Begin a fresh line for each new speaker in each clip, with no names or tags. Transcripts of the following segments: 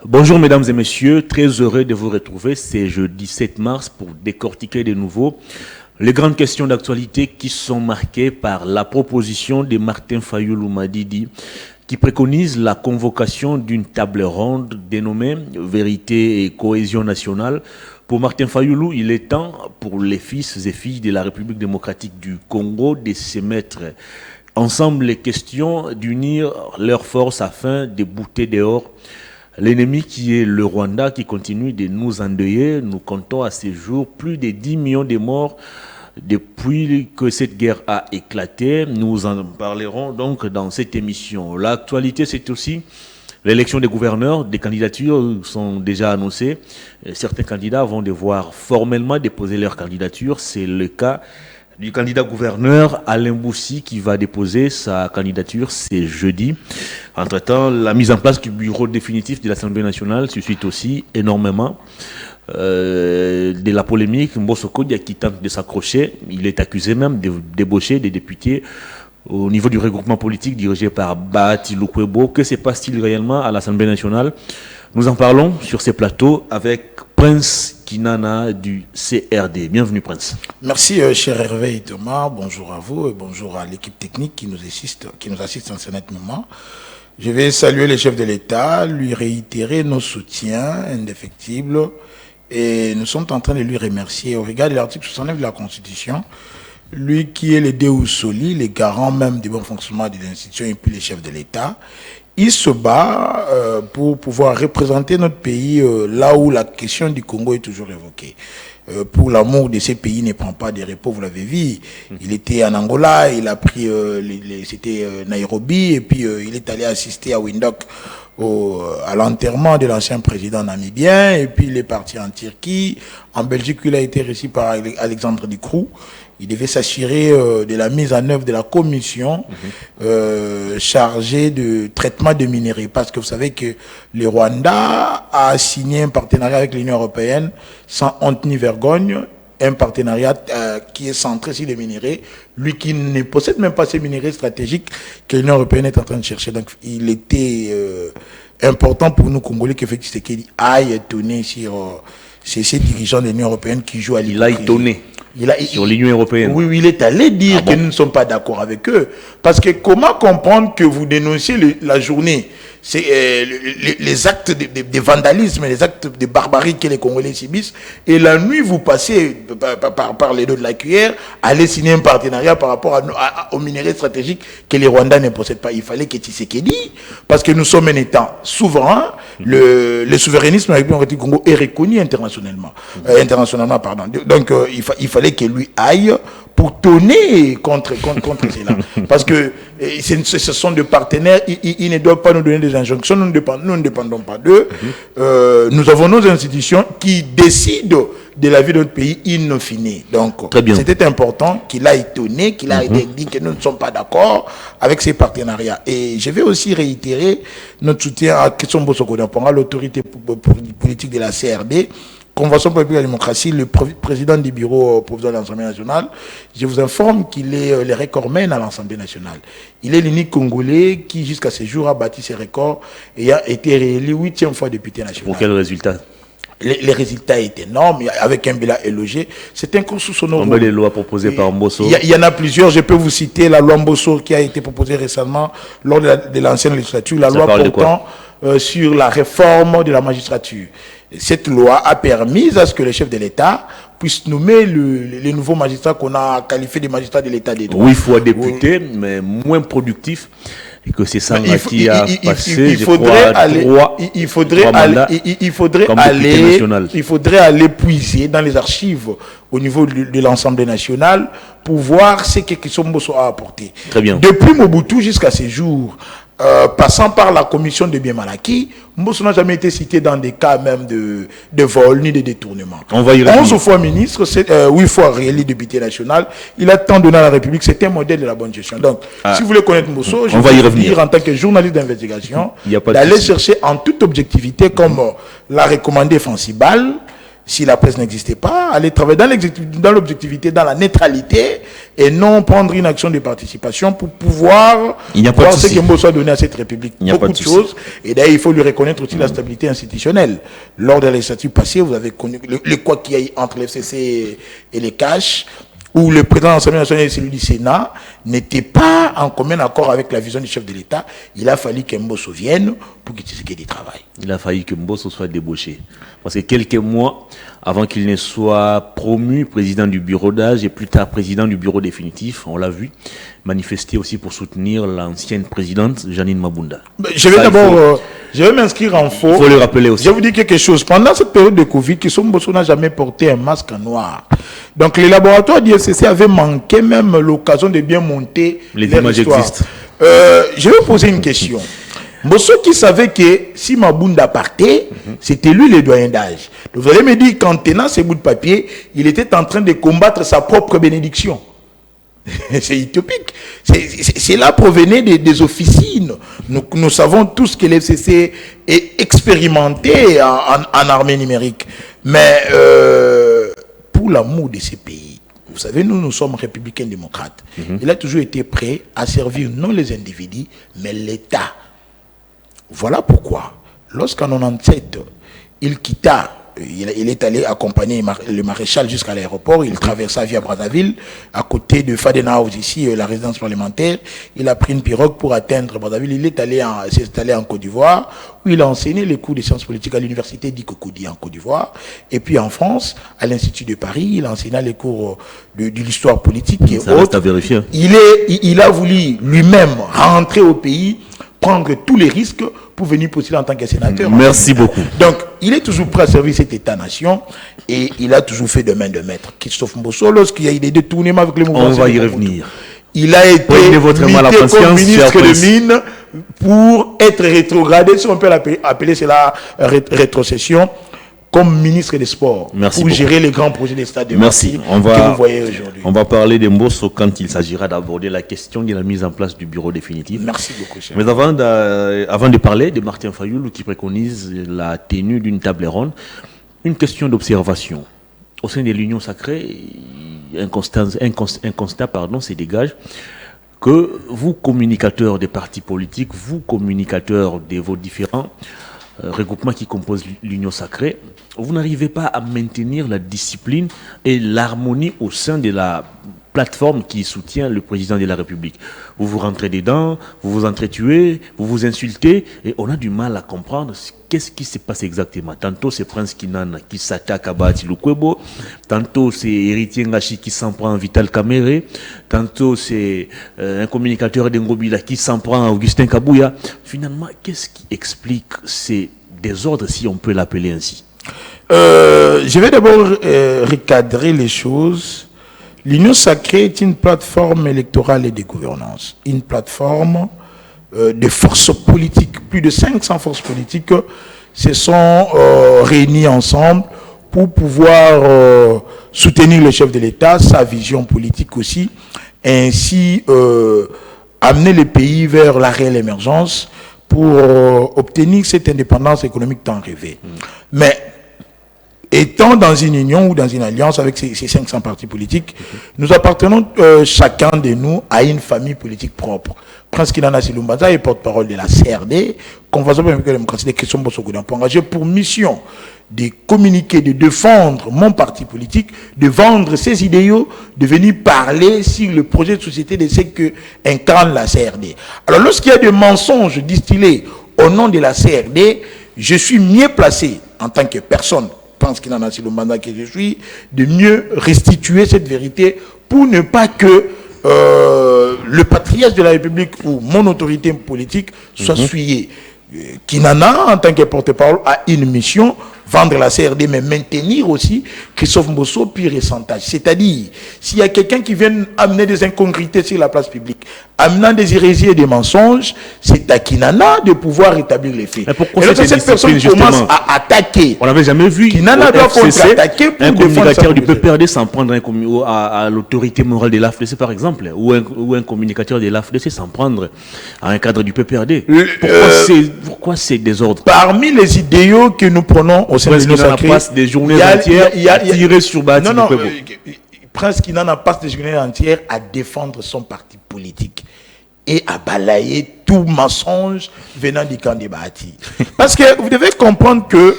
Bonjour mesdames et messieurs, très heureux de vous retrouver. C'est jeudi 7 mars pour décortiquer de nouveau les grandes questions d'actualité qui sont marquées par la proposition de Martin Fayulu Madidi qui préconise la convocation d'une table ronde dénommée Vérité et cohésion nationale. Pour Martin Fayulu, il est temps pour les fils et filles de la République démocratique du Congo de se mettre ensemble les questions, d'unir leurs forces afin de bouter dehors l'ennemi qui est le Rwanda, qui continue de nous endeuiller. Nous comptons à ce jour plus de 10 millions de morts depuis que cette guerre a éclaté. Nous en parlerons donc dans cette émission. L'actualité, c'est aussi l'élection des gouverneurs. Des candidatures sont déjà annoncées. Certains candidats vont devoir formellement déposer leur candidature. C'est le cas du candidat gouverneur Alain Boussi qui va déposer sa candidature, c'est jeudi. Entre-temps, la mise en place du bureau définitif de l'Assemblée nationale suscite aussi énormément de la polémique. Mbosso Kodia qui tente de s'accrocher, il est accusé même de débaucher des députés au niveau du regroupement politique dirigé par Bahati Lukwebo. Que se passe-t-il réellement à l'Assemblée nationale? Nous en parlons sur ces plateaux avec Prince Kinana du CRD. Bienvenue Prince.
Merci cher Hervé et Thomas, bonjour à vous et bonjour à l'équipe technique qui nous assiste en ce net moment. Je vais saluer le chef de l'État, lui réitérer nos soutiens indéfectibles et nous sommes en train de lui remercier au regard de l'article 69 de la Constitution, lui qui est le Deus Soli, le garant même du bon fonctionnement de l'institution et puis le chef de l'État. Il se bat pour pouvoir représenter notre pays là où la question du Congo est toujours évoquée. Pour l'amour de ces pays ne prend pas de repos, vous l'avez vu. Il était en Angola, il a pris, c'était Nairobi, et puis il est allé assister à Windhoek à l'enterrement de l'ancien président namibien, et puis il est parti en Turquie. En Belgique, il a été reçu par Alexandre Ducroux. Il devait s'assurer de la mise en œuvre de la commission chargée de traitement de minerais. Parce que vous savez que le Rwanda a signé un partenariat avec l'Union européenne sans honte ni vergogne. Un partenariat qui est centré sur les minerais. Lui qui ne possède même pas ces minerais stratégiques que l'Union européenne est en train de chercher. Donc il était important pour nous Congolais qu'effectivement qu'il aille étonner sur ces dirigeants de l'Union européenne qui jouent à l'hypocrisie.
Il a étonné. Sur l'Union européenne.
Oui, il est allé dire que nous ne sommes pas d'accord avec eux. Parce que comment comprendre que vous dénoncez la journée, c'est les actes de vandalisme, les actes de barbarie que les Congolais subissent, et la nuit vous passez par les dos de la cuillère, aller signer un partenariat par rapport aux minéraux stratégiques que les Rwandais ne possèdent pas. Il fallait que Tshisekedi, parce que nous sommes un État souverain, le souverainisme de la République du Congo est reconnu internationalement. Donc il fallait que lui aille pour tonner contre cela. Parce que ce sont des partenaires, ils ne doivent pas nous donner des injonctions, nous ne dépendons pas d'eux. Nous avons nos institutions qui décident de la vie de notre pays in fine. Donc, c'était important qu'il aille tonner, qu'il aille dire que nous ne sommes pas d'accord avec ces partenariats. Et je vais aussi réitérer notre soutien à Ketsombo Sokodampanga, l'autorité politique de la CRD, Convention pour la démocratie, le président du bureau provisoire de l'Assemblée nationale. Je vous informe qu'il est le recordman à l'Assemblée nationale. Il est l'unique Congolais qui, jusqu'à ce jour, a bâti ses records et a été réélu 8e fois député national.
Pour quel résultat?
Les résultats étaient énormes, avec un bilan élogé. C'est un cours sous son nom.
Combien de lois proposées par Mbosso?
Il y en a plusieurs. Je peux vous citer la loi Mbosso qui a été proposée récemment lors de l'ancienne législature. La loi portant sur la réforme de la magistrature. Cette loi a permis à ce que le chef de l'État puisse nommer les nouveaux magistrats qu'on a qualifiés de magistrats de l'État des droits.
8 fois député, mais moins productif. Et que c'est ça qui a passé,
il faudrait aller puiser dans les archives au niveau de l'Assemblée nationale pour voir ce que Kitsomboso a apporté.
Très bien.
Depuis Mobutu jusqu'à ces jours, passant par la commission de Bienmalaki, Mbosso n'a jamais été cité dans des cas même de vol ni de détournement.
On va y revenir.
11 fois ministre, 8 fois réélu député national, il a tant donné à la République, c'était un modèle de la bonne gestion. Donc, si vous voulez connaître Mbosso, je vais vous dire en tant que journaliste d'investigation, d'aller chercher en toute objectivité, comme l'a recommandé Francibal, si la presse n'existait pas, aller travailler dans l'objectivité, dans la neutralité, et non prendre une action de participation pour pouvoir voir ce que Mbosso a donné à cette République. Beaucoup de choses. Et d'ailleurs, il faut lui reconnaître aussi la stabilité institutionnelle. Lors de la législature passée, vous avez connu le quoi qu'il y a eu entre l'FCC et les caches, où le président de l'Assemblée nationale et celui du Sénat n'étaient pas en commun accord avec la vision du chef de l'État. Il a fallu que Mbosso vienne pour qu'il y ait du travail.
Il a fallu que Mbosso soit débauché. Parce que quelques mois avant qu'il ne soit promu président du bureau d'âge et plus tard président du bureau définitif, on l'a vu, manifester aussi pour soutenir l'ancienne présidente Janine Mabunda.
Je vais d'abord, je vais m'inscrire en faux.
Il faut le rappeler aussi.
Je vais vous dire quelque chose. Pendant cette période de Covid, Mbosso n'a jamais porté un masque noir. Donc les laboratoires d'IFCC avaient manqué même l'occasion de bien monter
les images existent.
Je vais poser une question. Mbosso qui savait que si Mabunda partait, c'était lui le doyen d'âge. Vous allez me dire qu'en tenant ces bouts de papier, il était en train de combattre sa propre bénédiction. C'est utopique. Cela provenait des officines. Nous savons tous que l'FCC est expérimenté en armée numérique. Mais pour l'amour de ces pays, vous savez, nous sommes républicains démocrates. Il a toujours été prêt à servir non les individus, mais l'État. Voilà pourquoi, lorsqu'en 97, il quitta, il est allé accompagner le maréchal jusqu'à l'aéroport, il traversa via Brazzaville, à côté de Fadenhaus, ici, la résidence parlementaire, il a pris une pirogue pour atteindre Brazzaville, il est allé s'installer en Côte d'Ivoire, où il a enseigné les cours de sciences politiques à l'université d'Ikokoudi en Côte d'Ivoire, et puis en France, à l'Institut de Paris, il a enseigné les cours de l'histoire politique et
ça reste à vérifier.
Il a voulu lui-même rentrer au pays, prendre tous les risques pour venir postuler en tant que sénateur.
Merci beaucoup.
Donc, il est toujours prêt à servir cet État-nation et il a toujours fait de main de maître. Christophe Mbosso, lorsqu'il y a eu des détournements avec le mouvement...
On va y revenir.
Il a été mis comme ministre de Mines pour être rétrogradé, si on peut appeler cela rétrocession, comme ministre des Sports.
Merci
pour
beaucoup.
Gérer les grands projets des stades de
Merci.
que vous voyez aujourd'hui.
On va parler de Mbosso quand il s'agira d'aborder la question de la mise en place du bureau définitif.
Merci beaucoup, cher.
Mais avant de parler de Martin Fayulu qui préconise la tenue d'une table ronde, une question d'observation. Au sein de l'Union sacrée, un constat se dégage que vous, communicateurs des partis politiques, vous, communicateurs de vos différents regroupements qui composent l'Union sacrée, vous n'arrivez pas à maintenir la discipline et l'harmonie au sein de la plateforme qui soutient le président de la République. Vous vous rentrez dedans, vous vous entretuez, vous vous insultez, et on a du mal à comprendre qu'est-ce qui se passe exactement. Tantôt c'est Prince Kinana qui s'attaque à Bahati Lukwebo, tantôt c'est Héritier Ngachi qui s'en prend à Vital Kamere, tantôt c'est un communicateur d'Engobila qui s'en prend à Augustin Kabouya. Finalement, qu'est-ce qui explique ces désordres, si on peut l'appeler ainsi?
Je vais d'abord recadrer les choses. L'Union sacrée est une plateforme électorale et de gouvernance. Une plateforme de forces politiques. Plus de 500 forces politiques se sont réunies ensemble pour pouvoir soutenir le chef de l'État, sa vision politique aussi, et ainsi amener le pays vers la réelle émergence pour obtenir cette indépendance économique tant rêvée. Mais étant dans une union ou dans une alliance avec ces 500 partis politiques, nous appartenons chacun de nous à une famille politique propre. Prince Kinana Silumbaza est porte-parole de la CRD, Convention pour la démocratie des questions engagé pour mission de communiquer, de défendre mon parti politique, de vendre ses idéaux, de venir parler sur le projet de société de ce que incarne la CRD. Alors lorsqu'il y a des mensonges distillés au nom de la CRD, je suis mieux placé en tant que personne, pense qu'il en a sur le mandat que je suis, de mieux restituer cette vérité pour ne pas que le patriarche de la République ou mon autorité politique soit souillé. Kinana, en tant que porte-parole, a une mission, vendre la CRD, mais maintenir aussi Christophe Mbosso pur et sans tâche. C'est-à-dire, s'il y a quelqu'un qui vient amener des incongruités sur la place publique, amenant des hérésies et des mensonges, c'est à Kinana de pouvoir établir les faits.
Mais pourquoi
et lorsque cette personne commence à attaquer,
on n'avait jamais vu
Kinana doit contre-attaquer pour
un communicateur du
PPRD
PPRD s'en prendre à l'autorité morale de l'AFDC, par exemple, ou un communicateur de l'AFDC s'en prendre à un cadre du PPRD. Pourquoi c'est désordre?
Parmi les idéaux que nous prenons au sein de l'Union sacrée,
passe des journées entières à tirer sur Bahati Lukwebo.
Prince Kinana passe des journées entières à défendre son parti politique et à balayer tout mensonge venant du camp de Bahati. Parce que vous devez comprendre que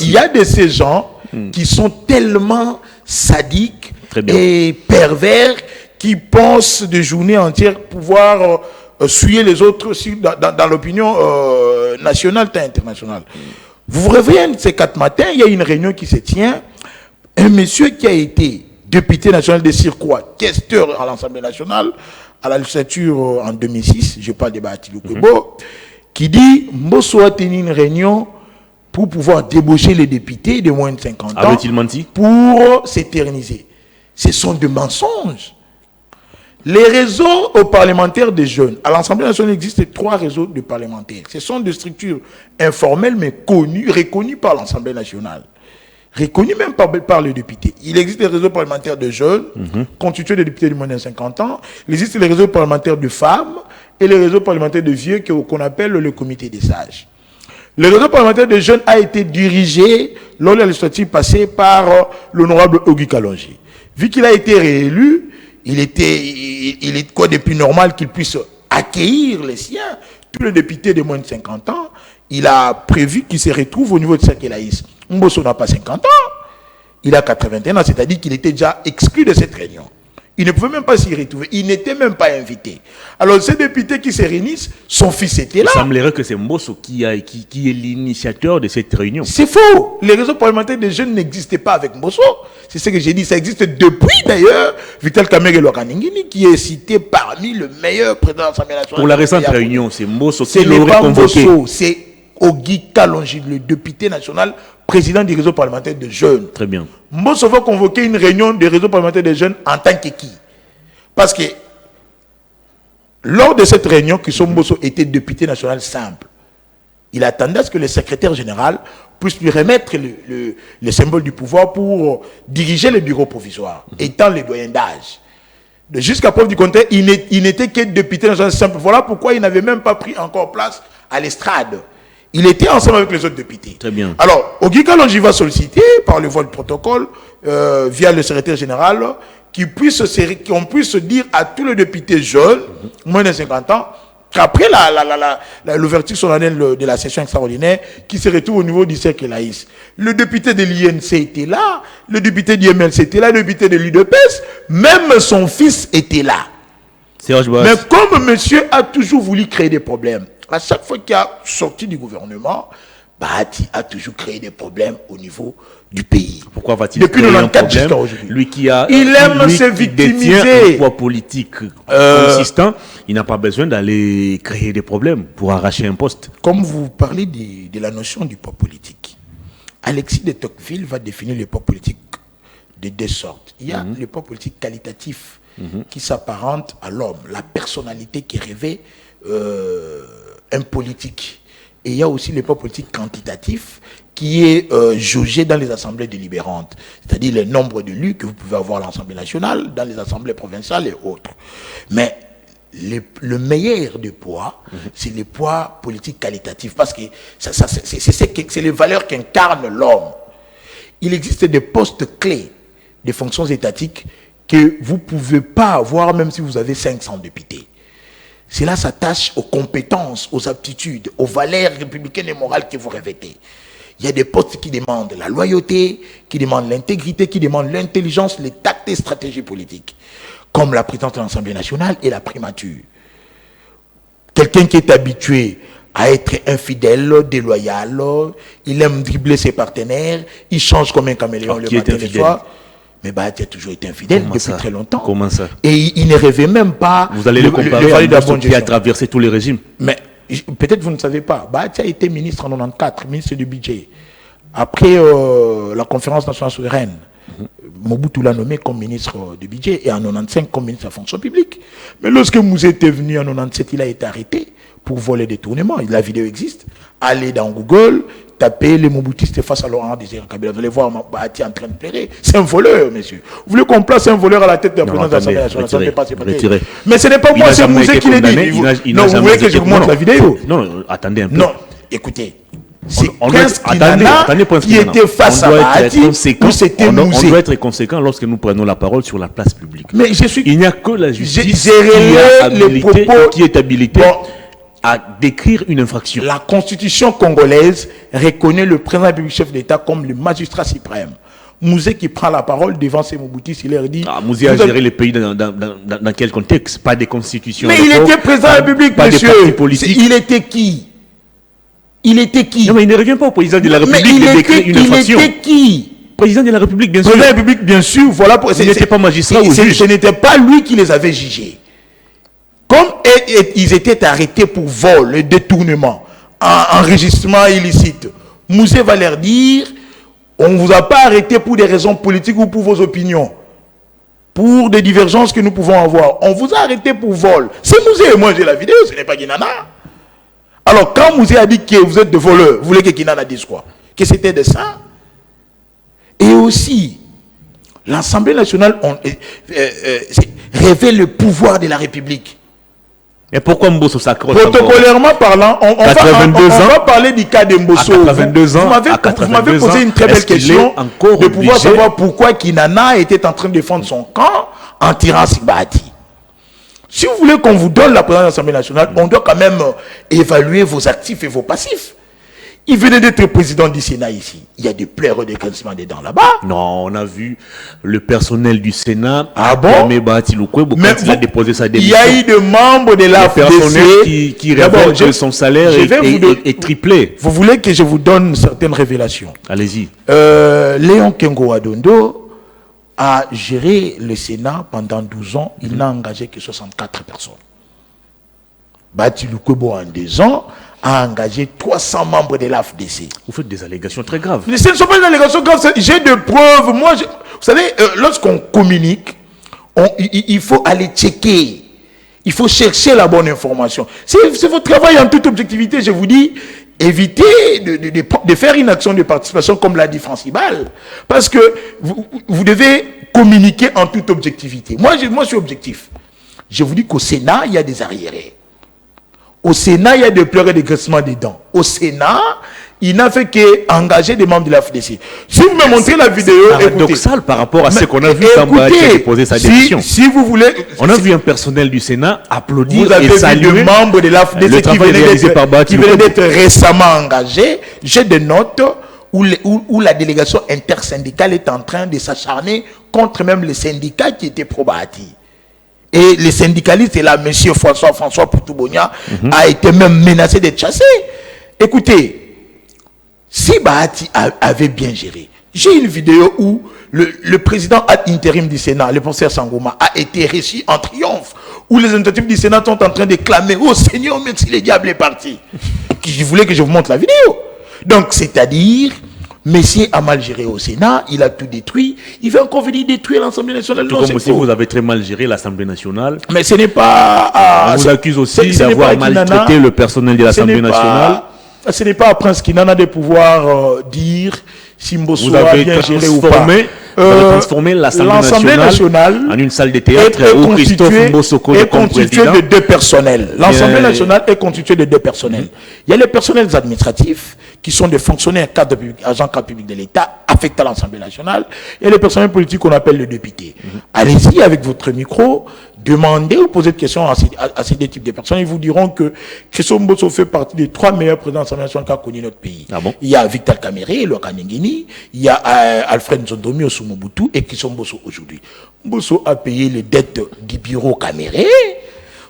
il y a de ces gens qui sont tellement sadiques et pervers qui pensent de journées entières pouvoir souiller les autres aussi dans l'opinion nationale et internationale. Vous vous réveillez ces 4 matins, il y a une réunion qui se tient. Un monsieur qui a été député national de Sirkwa, questeur à l'Assemblée nationale, à la législature en 2006, je parle de Bahati Lukwebo, qui dit Mbosso a tenu une réunion pour pouvoir débaucher les députés de moins de 50 ans.
Avait-il menti?
Pour s'éterniser. Ce sont des mensonges. Les réseaux parlementaires des jeunes, à l'Assemblée nationale, il existe 3 réseaux de parlementaires. Ce sont des structures informelles mais connues, reconnues par l'Assemblée nationale. Reconnu même par les députés. Il existe les réseaux parlementaires de jeunes, constitués de députés de moins de 50 ans. Il existe les réseaux parlementaires de femmes et les réseaux parlementaires de vieux qu'on appelle le comité des sages. Le réseau parlementaire de jeunes a été dirigé lors de la législature passée par l'honorable Ogi Kalonji. Vu qu'il a été réélu, il est quoi de plus normal qu'il puisse accueillir les siens, tous les députés de moins de 50 ans. Il a prévu qu'il se retrouve au niveau de Sakelaïs. Mbosso n'a pas 50 ans, il a 81 ans, c'est-à-dire qu'il était déjà exclu de cette réunion. Il ne pouvait même pas s'y retrouver, il n'était même pas invité. Alors ces députés qui se réunissent, son fils était là.
Il semblerait que c'est Mbosso qui est l'initiateur de cette réunion.
C'est faux, les réseaux parlementaires des jeunes n'existaient pas avec Mbosso. C'est ce que j'ai dit, ça existe depuis d'ailleurs Vital Kamerhe Lwakaningini qui est cité parmi le meilleur président de l'Assemblée nationale.
Pour la récente réunion, c'est Mbosso qui
l'aurait
convoqué.
C'est Ogi Kalonji, le député national, président du réseau parlementaire de jeunes.
Très bien.
Mbosso va convoquer une réunion des réseaux parlementaires de jeunes en tant que qui? Parce que lors de cette réunion, Mbosso était député national simple. Il attendait à ce que le secrétaire général puisse lui remettre le symbole du pouvoir pour diriger le bureau provisoire, étant le doyen d'âge. Jusqu'à preuve du contraire, il n'était que député national simple. Voilà pourquoi il n'avait même pas pris encore place à l'estrade. Il était ensemble avec les autres députés.
Très bien.
Alors, Ogi Kalonji va solliciter, par le voie du protocole, via le secrétaire général, qu'on puisse dire à tous les députés jeunes, moins de 50 ans, qu'après l'ouverture solennelle de la session extraordinaire, qui se retrouve au niveau du cercle laïs. Le député de l'INC était là, le député du MLC était là, le député de l'UDPS, même son fils était là. Mais comme monsieur a toujours voulu créer des problèmes, à chaque fois qu'il a sorti du gouvernement, Bahati a toujours créé des problèmes au niveau du pays.
Pourquoi va-t-il
depuis
créer un
94 jusqu'à
problème?
aujourd'hui.
Lui qui a,
il aime se
victimiser. Un poids politique consistant, il n'a pas besoin d'aller créer des problèmes pour arracher un poste.
Comme vous parlez de la notion du poids politique, Alexis de Tocqueville va définir le poids politique de 2 sortes. Il y a le poids politique qualitatif qui s'apparente à l'homme, la personnalité qui revêt un politique. Et il y a aussi le poids politique quantitatif qui est jaugé dans les assemblées délibérantes, c'est-à-dire le nombre d'élus que vous pouvez avoir à l'Assemblée nationale, dans les assemblées provinciales et autres. Mais le meilleur des poids, c'est le poids politique qualitatif, parce que c'est les valeurs qu'incarne l'homme. Il existe des postes clés, des fonctions étatiques que vous ne pouvez pas avoir même si vous avez 500 députés. Cela s'attache aux compétences, aux aptitudes, aux valeurs républicaines et morales que vous revêtez. Il y a des postes qui demandent la loyauté, qui demandent l'intégrité, qui demandent l'intelligence, les tactes et stratégies politiques, comme la présidence de l'Assemblée nationale et la primature. Quelqu'un qui est habitué à être infidèle, déloyal, il aime dribbler ses partenaires, il change comme un caméléon le matin et le soir. Mais Bahati a toujours été infidèle depuis très longtemps.
Comment ça?
Et il ne rêvait même pas.
Vous allez le comparer à Mbosso qui a traversé tous les régimes.
Mais peut-être vous ne savez pas. Bahati a été ministre en 1994, ministre du budget. Après la conférence nationale souveraine, Mobutu l'a nommé comme ministre du budget et en 95 comme ministre de la fonction publique. Mais lorsque Mouzé était venu en 97, il a été arrêté pour voler des tournements. La vidéo existe. Allez dans Google, tapez les Mobutistes face à Laurent Désiré Kabila. Vous allez voir Bahati en train de pleurer. C'est un voleur, monsieur. Vous voulez qu'on place un voleur à la tête de la présidence de l'Assemblée nationale? Ça ne peut pas se passer. Mais ce n'est pas moi, c'est Mouzé qui l'a dit. Non, vous voulez que je vous montre la vidéo?
Non, attendez un peu.
Non, écoutez. C'est Prince Kinana qui était face à Bahati ou c'était Mouzé?
On doit être conséquent lorsque nous prenons la parole sur la place publique.
Mais je suis...
Il n'y a que la justice qui est habilitée à décrire une infraction.
La constitution congolaise reconnaît le président de la République chef d'État comme le magistrat suprême. Mouzé qui prend la parole devant ses Mobutistes, il leur dit...
Mouzé a géré le pays dans quel contexte? Pas des constitutions.
Mais il était président de la République, monsieur. Il était qui? Il était qui?
Non, mais il ne revient pas au président de la République de décrire une infraction.
Il était qui?
Président de la République, bien sûr.
Président de la République, bien sûr. Voilà.
Il n'était pas magistrat ou juge.
Ce n'était pas lui qui les avait jugés. Comme ils étaient arrêtés pour vol et détournement, enregistrement illicite, Mouzé va leur dire, on ne vous a pas arrêté pour des raisons politiques ou pour vos opinions, pour des divergences que nous pouvons avoir. On vous a arrêté pour vol. C'est Mouzé. Moi, j'ai la vidéo, ce n'est pas Kinana. Alors, quand Mouzé a dit que vous êtes de voleurs, vous voulez que Kinana dise quoi? Que c'était de ça? Et aussi, l'Assemblée nationale révèle le pouvoir de la République.
Et pourquoi Mbosso s'accroche?
Protocolairement parlant, on va parler du cas de Mbosso.
À 82 ans,
vous m'avez posé une très belle question de pouvoir savoir pourquoi Kinana était en train de défendre son camp en tirant sur Bahati. Si vous voulez qu'on vous donne la présidence de l'Assemblée nationale, on doit quand même évaluer vos actifs et vos passifs. Il venait d'être président du Sénat ici. Il y a des pleurs et des grincements des dents là-bas.
Non, on a vu le personnel du Sénat.
Ah bon?
Mais il a déposé sa démission.
Il y a eu des membres de l'AFDC
qui révèlent que son salaire est triplé.
Vous voulez que je vous donne certaines révélations?
Allez-y.
Léon Kengo Adondo a géré le Sénat pendant 12 ans. Il n'a engagé que 64 personnes. Bahati Lukwebo en 2 ans a engagé 300 membres de l'AFDC.
Vous faites des allégations très graves.
Mais ce ne sont pas des allégations graves, j'ai des preuves. Moi, vous savez, lorsqu'on communique, il faut aller checker. Il faut chercher la bonne information. C'est votre travail en toute objectivité, je vous dis. Évitez de faire une action de participation comme l'a dit Francibal. Parce que vous devez communiquer en toute objectivité. Moi, je suis objectif. Je vous dis qu'au Sénat, il y a des arriérés. Au Sénat, il y a des pleurs et des graissements des dents. Au Sénat, il n'a fait qu'engager des membres de la FDC. Si vous me montrez la vidéo,
c'est paradoxal par rapport à ce qu'on a vu quand Bahati a déposé sa démission.
Si vous voulez...
On a vu un personnel du Sénat applaudir
et saluer
des
membres de la FDC qui venaient d'être récemment engagés. J'ai des notes où la délégation intersyndicale est en train de s'acharner contre même les syndicats qui étaient pro-Bahati. Et les syndicalistes, et là, M. François Poutoubonia a été même menacé d'être chassé. Écoutez, si Bahati avait bien géré, j'ai une vidéo où le président ad interim du Sénat, le professeur Sangoma, a été reçu en triomphe, où les initiatives du Sénat sont en train de clamer « Oh Seigneur, merci, le diable est parti ». Je voulais que je vous montre la vidéo. Donc, c'est-à-dire... Messie a mal géré au Sénat, il a tout détruit, il va encore venir détruire l'Assemblée nationale.
Tout comme aussi vous avez très mal géré l'Assemblée nationale.
Mais ce n'est pas...
On vous accuse aussi d'avoir maltraité le personnel de l'Assemblée nationale.
Ce n'est pas à Prince Kinana de pouvoir dire si Mbosso a bien géré ou pas.
Vous avez transformé l'Assemblée nationale en une salle de théâtre où Christophe Mbosoko est constitué
de 2 personnels. L'Assemblée nationale est constituée de 2 personnels. Il y a les personnels administratifs qui sont des fonctionnaires, agents cadres publics de l'État affectés à l'Assemblée nationale, et les personnels politiques qu'on appelle les députés. Allez-y avec votre micro, demandez ou posez des questions à ces 2 types de personnes. Ils vous diront que Christophe Mbosso fait partie des 3 meilleurs présidents de l'Assemblée nationale qu'a connu notre pays.
Ah bon?
Il y a Victor Kamere, Loka Nengini, il y a Alfred Nzondomi Mobutu et Christophe Mbosso aujourd'hui. Mbosso a payé les dettes du bureau Kamere,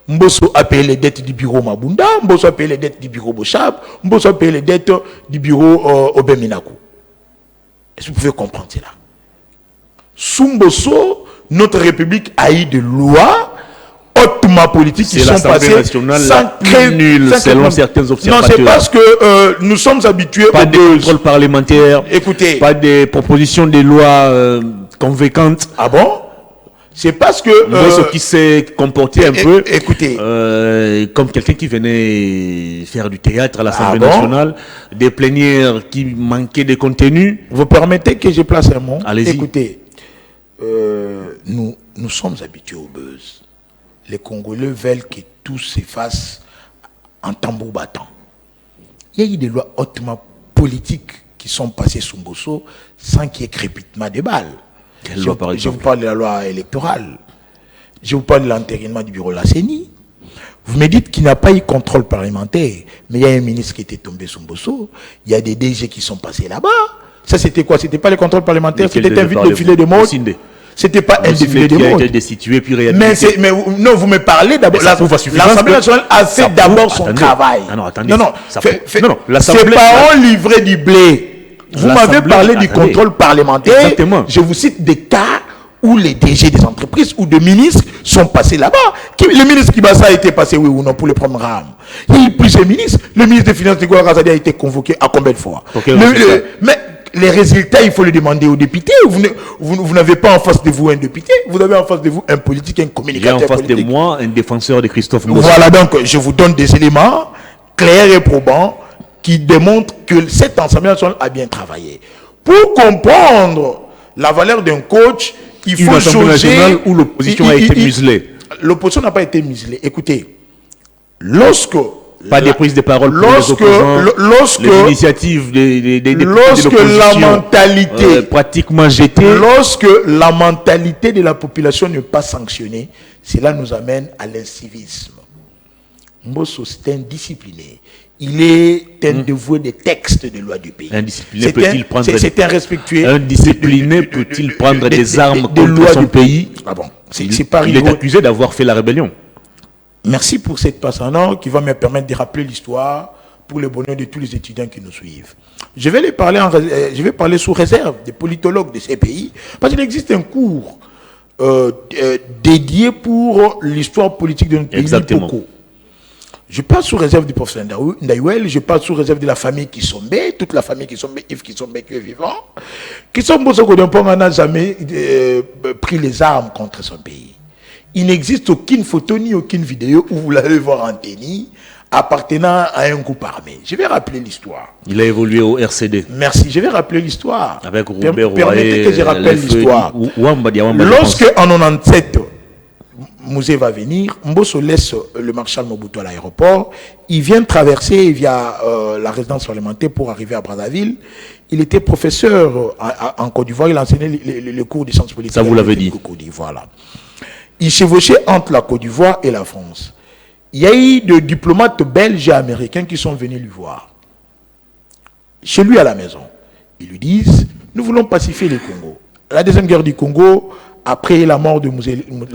Mbosso a payé les dettes du bureau Mabunda, Mbosso a payé les dettes du bureau Bochab, Mbosso a payé les dettes du bureau Obeminaku. Est-ce que vous pouvez comprendre cela? Sous Mbosso, notre République a eu des lois hautement politiques qui sont passées
sans créer selon certains observateurs.
Non, c'est parce que nous sommes habitués
pas de contrôle parlementaire,
écoutez,
pas des propositions de loi convaincante.
Ah bon? C'est parce que...
Ce qui s'est comporté un peu
écoutez,
comme quelqu'un qui venait faire du théâtre à l'Assemblée nationale, des plénières qui manquaient de contenu.
Vous permettez que je place un mot?
Allez-y.
Écoutez, nous sommes habitués au buzz. Les Congolais veulent que tout s'efface en tambour battant. Il y a eu des lois hautement politiques qui sont passées sous Mbosso sans qu'il y ait crépitement de balles. Je vous parle de la loi électorale. Je vous parle de l'entérinement du bureau de la CENI. Vous me dites qu'il n'y a pas eu contrôle parlementaire, mais il y a un ministre qui était tombé sous Mbosso. Il y a des DG qui sont passés là-bas. Ça, c'était quoi? C'était pas le contrôle parlementaire, c'était un défilé de mode. C'était pas un défilé de mode.
Qui a été destitué puis réhabilité.
Mais non, vous me parlez d'abord. L'Assemblée nationale a fait d'abord son travail.
Non, attendez.
Non,
c'est
pas on livrait du blé. Vous m'avez parlé du contrôle parlementaire.
Exactement.
Je vous cite des cas où les DG des entreprises ou de ministres sont passés là-bas. Le ministre Kibasa a été passé, oui ou non, pour le premier rang. Il y a eu plusieurs ministres. Le ministre des Finances, Nicolas Razali, a été convoqué à combien de fois? Mais les résultats, il faut les demander aux députés. Vous n'avez pas en face de vous un député. Vous avez en face de vous un politique, un communicateur politique.
J'ai en face de moi un défenseur de Christophe Mbosso.
Voilà, donc je vous donne des éléments clairs et probants qui démontre que cette Assemblée nationale a bien travaillé. Pour comprendre la valeur d'un coach, il faut changer...
où l'opposition a été muselée.
L'opposition n'a pas été muselée. Écoutez, lorsque...
Pas des prises de parole pour les opposants, les initiatives des
la mentalité
pratiquement jetée.
Lorsque la mentalité de la population n'est pas sanctionnée, cela nous amène à l'incivisme. Mbosso, c'est un discipliné. Il est un dévoué des textes de loi du pays.
Un discipliné peut-il prendre
c'est un respectueux.
Un discipliné peut-il prendre des armes contre son pays?
Ah bon, c'est pas
il est accusé d'avoir fait la rébellion.
Merci pour cette passage qui va me permettre de rappeler l'histoire pour le bonheur de tous les étudiants qui nous suivent. Je vais parler sous réserve des politologues de ces pays, parce qu'il existe un cours dédié pour l'histoire politique de notre pays.
Exactement.
Je parle sous réserve du professeur Ndaïwel, je parle sous réserve de la famille Kisombe, toute la famille Kisombe, Yves Kisombe qui est vivant. Kisombe Sokodempong n'a jamais pris les armes contre son pays. Il n'existe aucune photo ni aucune vidéo où vous l'allez voir en tennis appartenant à un groupe armé. Je vais rappeler l'histoire.
Il a évolué au RCD.
Merci, je vais rappeler l'histoire.
Avec Robert
Permettez que je rappelle l'histoire. Lorsque en 97, Mouzé va venir, Mbosso laisse le marshal Mobutu à l'aéroport, il vient traverser via la résidence parlementaire pour arriver à Brazzaville. Il était professeur en Côte d'Ivoire, il enseignait les cours de sciences politiques.
Ça vous l'avez dit.
Voilà. Il chevauchait entre la Côte d'Ivoire et la France. Il y a eu des diplomates belges et américains qui sont venus lui voir. Chez lui à la maison. Ils lui disent, nous voulons pacifier le Congo. La deuxième guerre du Congo, après la mort de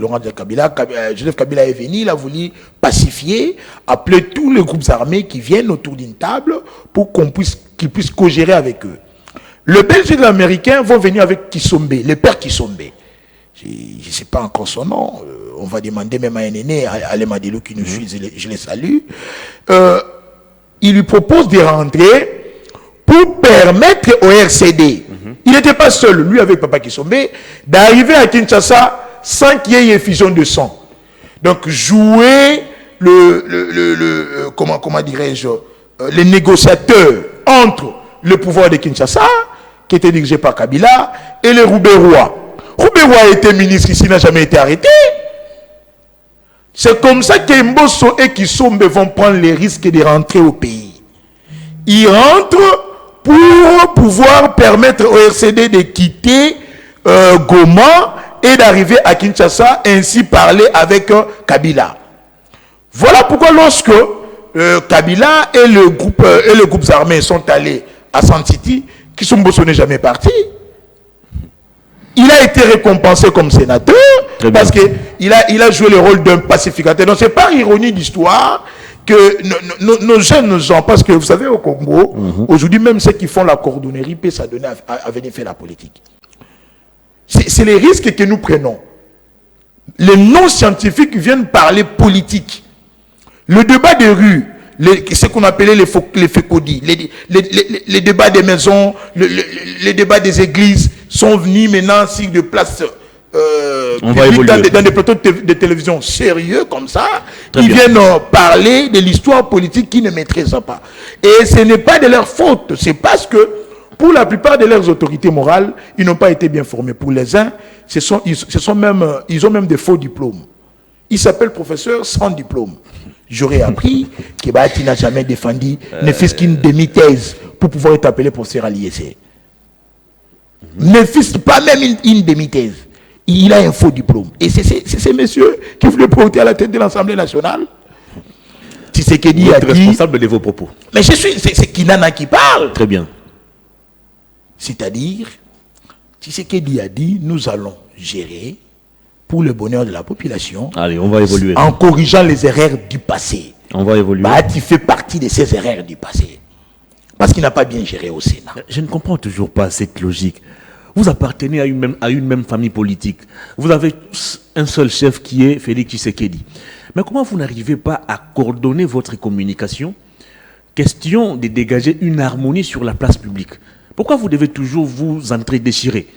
Laurent Kabila, Joseph Kabila est venu, il a voulu pacifier, appeler tous les groupes armés qui viennent autour d'une table pour qu'ils puissent co-gérer avec eux. Le Belge et l'Américain vont venir avec Kisombe, le père Kisombe. Je ne sais pas encore son nom, on va demander même à un aîné, à Lemadilou qui nous suit, je les salue. Il lui propose de rentrer pour permettre au RCD, il n'était pas seul, lui avec Papa Kisombe, d'arriver à Kinshasa sans qu'il y ait effusion de sang. Donc jouer comment dirais-je, les négociateurs entre le pouvoir de Kinshasa, qui était dirigé par Kabila, et les Rouberois. Rouberois a été ministre ici, n'a jamais été arrêté. C'est comme ça que Mbosso et Kisombe vont prendre les risques de rentrer au pays. Ils rentrent pour pouvoir permettre au RCD de quitter Goma et d'arriver à Kinshasa, ainsi parler avec Kabila. Voilà pourquoi lorsque Kabila et les groupes armés sont allés à San City, Mbosso n'est jamais parti. Il a été récompensé comme sénateur parce qu'il a joué le rôle d'un pacificateur. Donc, ce n'est pas ironie d'histoire que nos jeunes gens, parce que vous savez, au Congo, aujourd'hui, même ceux qui font la cordonnerie peuvent s'adonner à venir faire la politique. C'est les risques que nous prenons. Les non-scientifiques viennent parler politique. Le débat des rues, ce qu'on appelait les fécodis, les débats des maisons, les débats des églises, sont venus maintenant sur de places dans des plateaux de télévision sérieux comme ça. Ils viennent parler de l'histoire politique qu'ils ne maîtrisent pas. Et ce n'est pas de leur faute. C'est parce que pour la plupart de leurs autorités morales, ils n'ont pas été bien formés. Pour les uns, ils ont même des faux diplômes. Ils s'appellent professeurs sans diplôme. J'aurais appris que Bahati n'a jamais défendu ne fût-ce qu'une demi-thèse pour pouvoir être appelé professeur à l'IEC. Ne fût-ce pas même une demi-thèse. Il a un faux diplôme. Et c'est ces messieurs qui voulaient porter à la tête de l'Assemblée nationale. Tshisekedi a dit...
responsable de vos propos.
Mais c'est Kinana qui parle.
Très bien.
C'est-à-dire, Tshisekedi a dit, nous allons gérer pour le bonheur de la population.
Allez, on va évoluer.
En corrigeant les erreurs du passé.
On va évoluer.
Bahati fait partie de ces erreurs du passé. Parce qu'il n'a pas bien géré au Sénat.
Je ne comprends toujours pas cette logique. Vous appartenez à une même famille politique. Vous avez un seul chef qui est Félix Tshisekedi. Mais comment vous n'arrivez pas à coordonner votre communication? Question de dégager une harmonie sur la place publique. Pourquoi vous devez toujours vous entre-déchirer?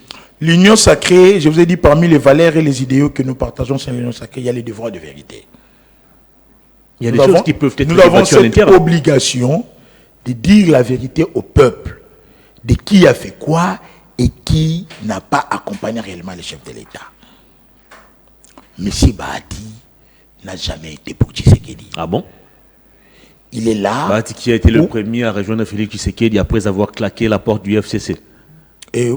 L'union sacrée, je vous ai dit, parmi les valeurs et les idéaux que nous partageons sur l'union sacrée, il y a les devoirs de vérité.
Il y a des choses qui peuvent être
Nous avons cette obligation de dire la vérité au peuple, de qui a fait quoi et qui n'a pas accompagné réellement les chefs de l'État. Monsieur Bahati n'a jamais été pour Tshisekedi.
Ah bon?
Il est là.
Bahati qui a été le premier à rejoindre Félix Tshisekedi après avoir claqué la porte du FCC.
Et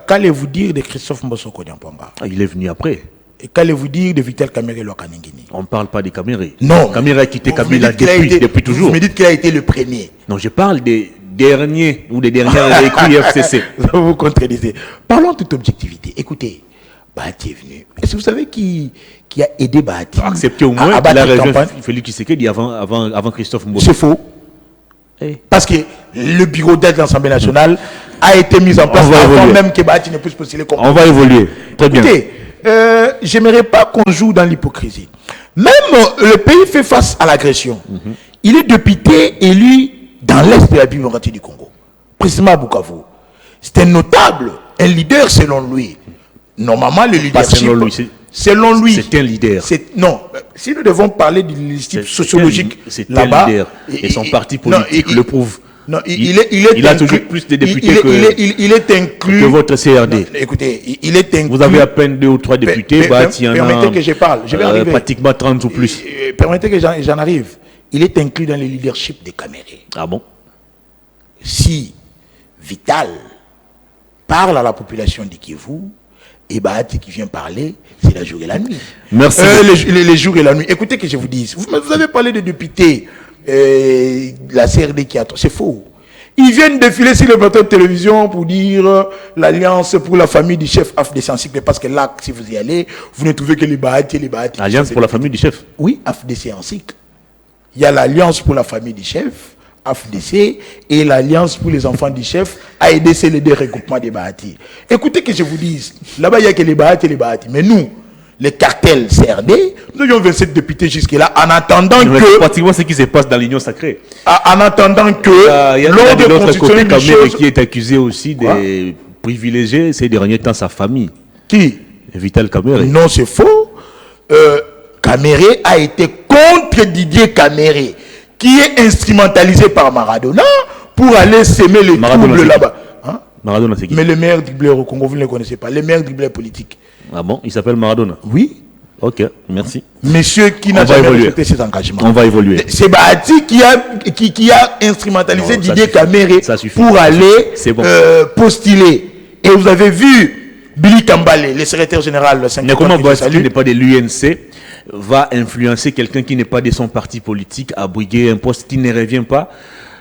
qu'allez-vous dire de Christophe Mbosoko Diampanga?
Il est venu après.
Et qu'allez-vous dire de Vital Kamerhe Lokaningini?
On ne parle pas de Kamerhe.
Non.
Kamerhe a quitté Kabila depuis toujours.
Vous me dites qu'il a été le premier.
Non, je parle des derniers ou des dernières écrits FCC.
Vous vous contredisez. Parlons en toute objectivité. Écoutez, Bahati est venu. Est-ce que vous savez qui a aidé Bahati
accepter au moins qu'il a rejoint Félix Tshisekedi avant Christophe Mbosoko?
C'est faux. Parce que le bureau d'aide de l'Assemblée nationale a été mis en place avant même que Bahati ne puisse postuler comme...
On va évoluer. Très bien.
Écoutez, j'aimerais pas qu'on joue dans l'hypocrisie. Même le pays fait face à l'agression. Il est député élu dans l'Est de la République démocratique du Congo, précisément à Bukavu. C'est un notable, un leader selon lui. Normalement, le leadership... Selon lui.
C'est un leader.
Non, si nous devons parler du leadership sociologique
là-bas... Et son parti politique le prouve.
Non, il
a toujours plus de députés
il est inclus
que votre CRD.
Non, écoutez, il est inclus.
Vous avez à peine 2 ou 3 députés.
Permettez que je parle. Je vais arriver.
Pratiquement 30 ou plus.
Permettez que j'en arrive. Il est inclus dans le leadership de Kamerhe.
Ah bon?
Si Vital parle à la population de Kivu, et Bahati qui vient parler, c'est la jour et la nuit.
Merci.
Les jours et la nuit. Écoutez que je vous dise. Vous avez parlé de députés. La CRD qui attend, c'est faux. Ils viennent défiler sur le plateau de télévision pour dire l'alliance pour la famille du chef AFDC Encycle, parce que là, si vous y allez, vous ne trouvez que les Bahati.
Alliance pour la famille du chef?
Oui, AFDC Encycle. Il y a l'alliance pour la famille du chef, AFDC, et l'alliance pour les enfants du chef, AEDC, les deux regroupements des Bahati. Écoutez que je vous dise, là-bas, il n'y a que les Bahati et les Bahati. Mais nous, les cartels CRD, nous avons 27 députés jusque-là, en attendant que...
Pratiquement ce qui se passe dans l'Union sacrée.
En attendant que...
Il y a l'autre côté Kamerhe qui est accusé aussi de privilégier ces derniers temps sa famille.
Qui?
Vital Kamerhe.
Non, c'est faux. Kamerhe a été contre Didier Kamerhe, qui est instrumentalisé par Maradona pour aller s'aimer les troubles là-bas. Hein?
Maradona, c'est qui?
Mais le meilleur dribbleur au Congo, vous ne le connaissez pas. Le meilleur dribbleur politique.
Ah bon? Il s'appelle Maradona?
Oui.
Ok, merci.
Monsieur qui n'a jamais respecté ses engagements.
On va évoluer.
C'est Bahati qui a instrumentalisé Didier Kamerhe pour aller postuler. Et vous avez vu Billy Kambale, le secrétaire général.
Mais comment Bahati, qui n'est pas de l'UNC, va influencer quelqu'un qui n'est pas de son parti politique à briguer un poste qui ne revient pas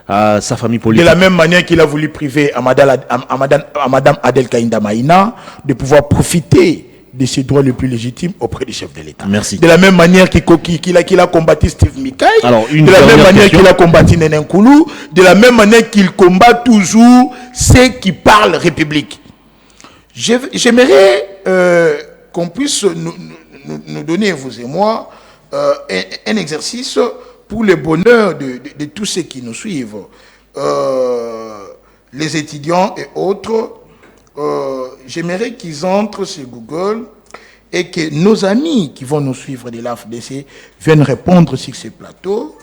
à sa famille politique? De
la même manière qu'il a voulu priver à Madame Adel Kainda Maïna de pouvoir profiter de ses droits les plus légitimes auprès du chef de l'État.
Merci.
De la même manière qu'il a combattu Steve Mikaï,
de
la même manière qu'il a combattu Nenen Koulou, de la même manière qu'il combat toujours ceux qui parlent République. J'aimerais qu'on puisse nous donner, vous et moi, un exercice pour le bonheur de tous ceux qui nous suivent, les étudiants et autres. j'aimerais qu'ils entrent sur Google et que nos amis qui vont nous suivre de l'AFDC viennent répondre sur ces plateaux.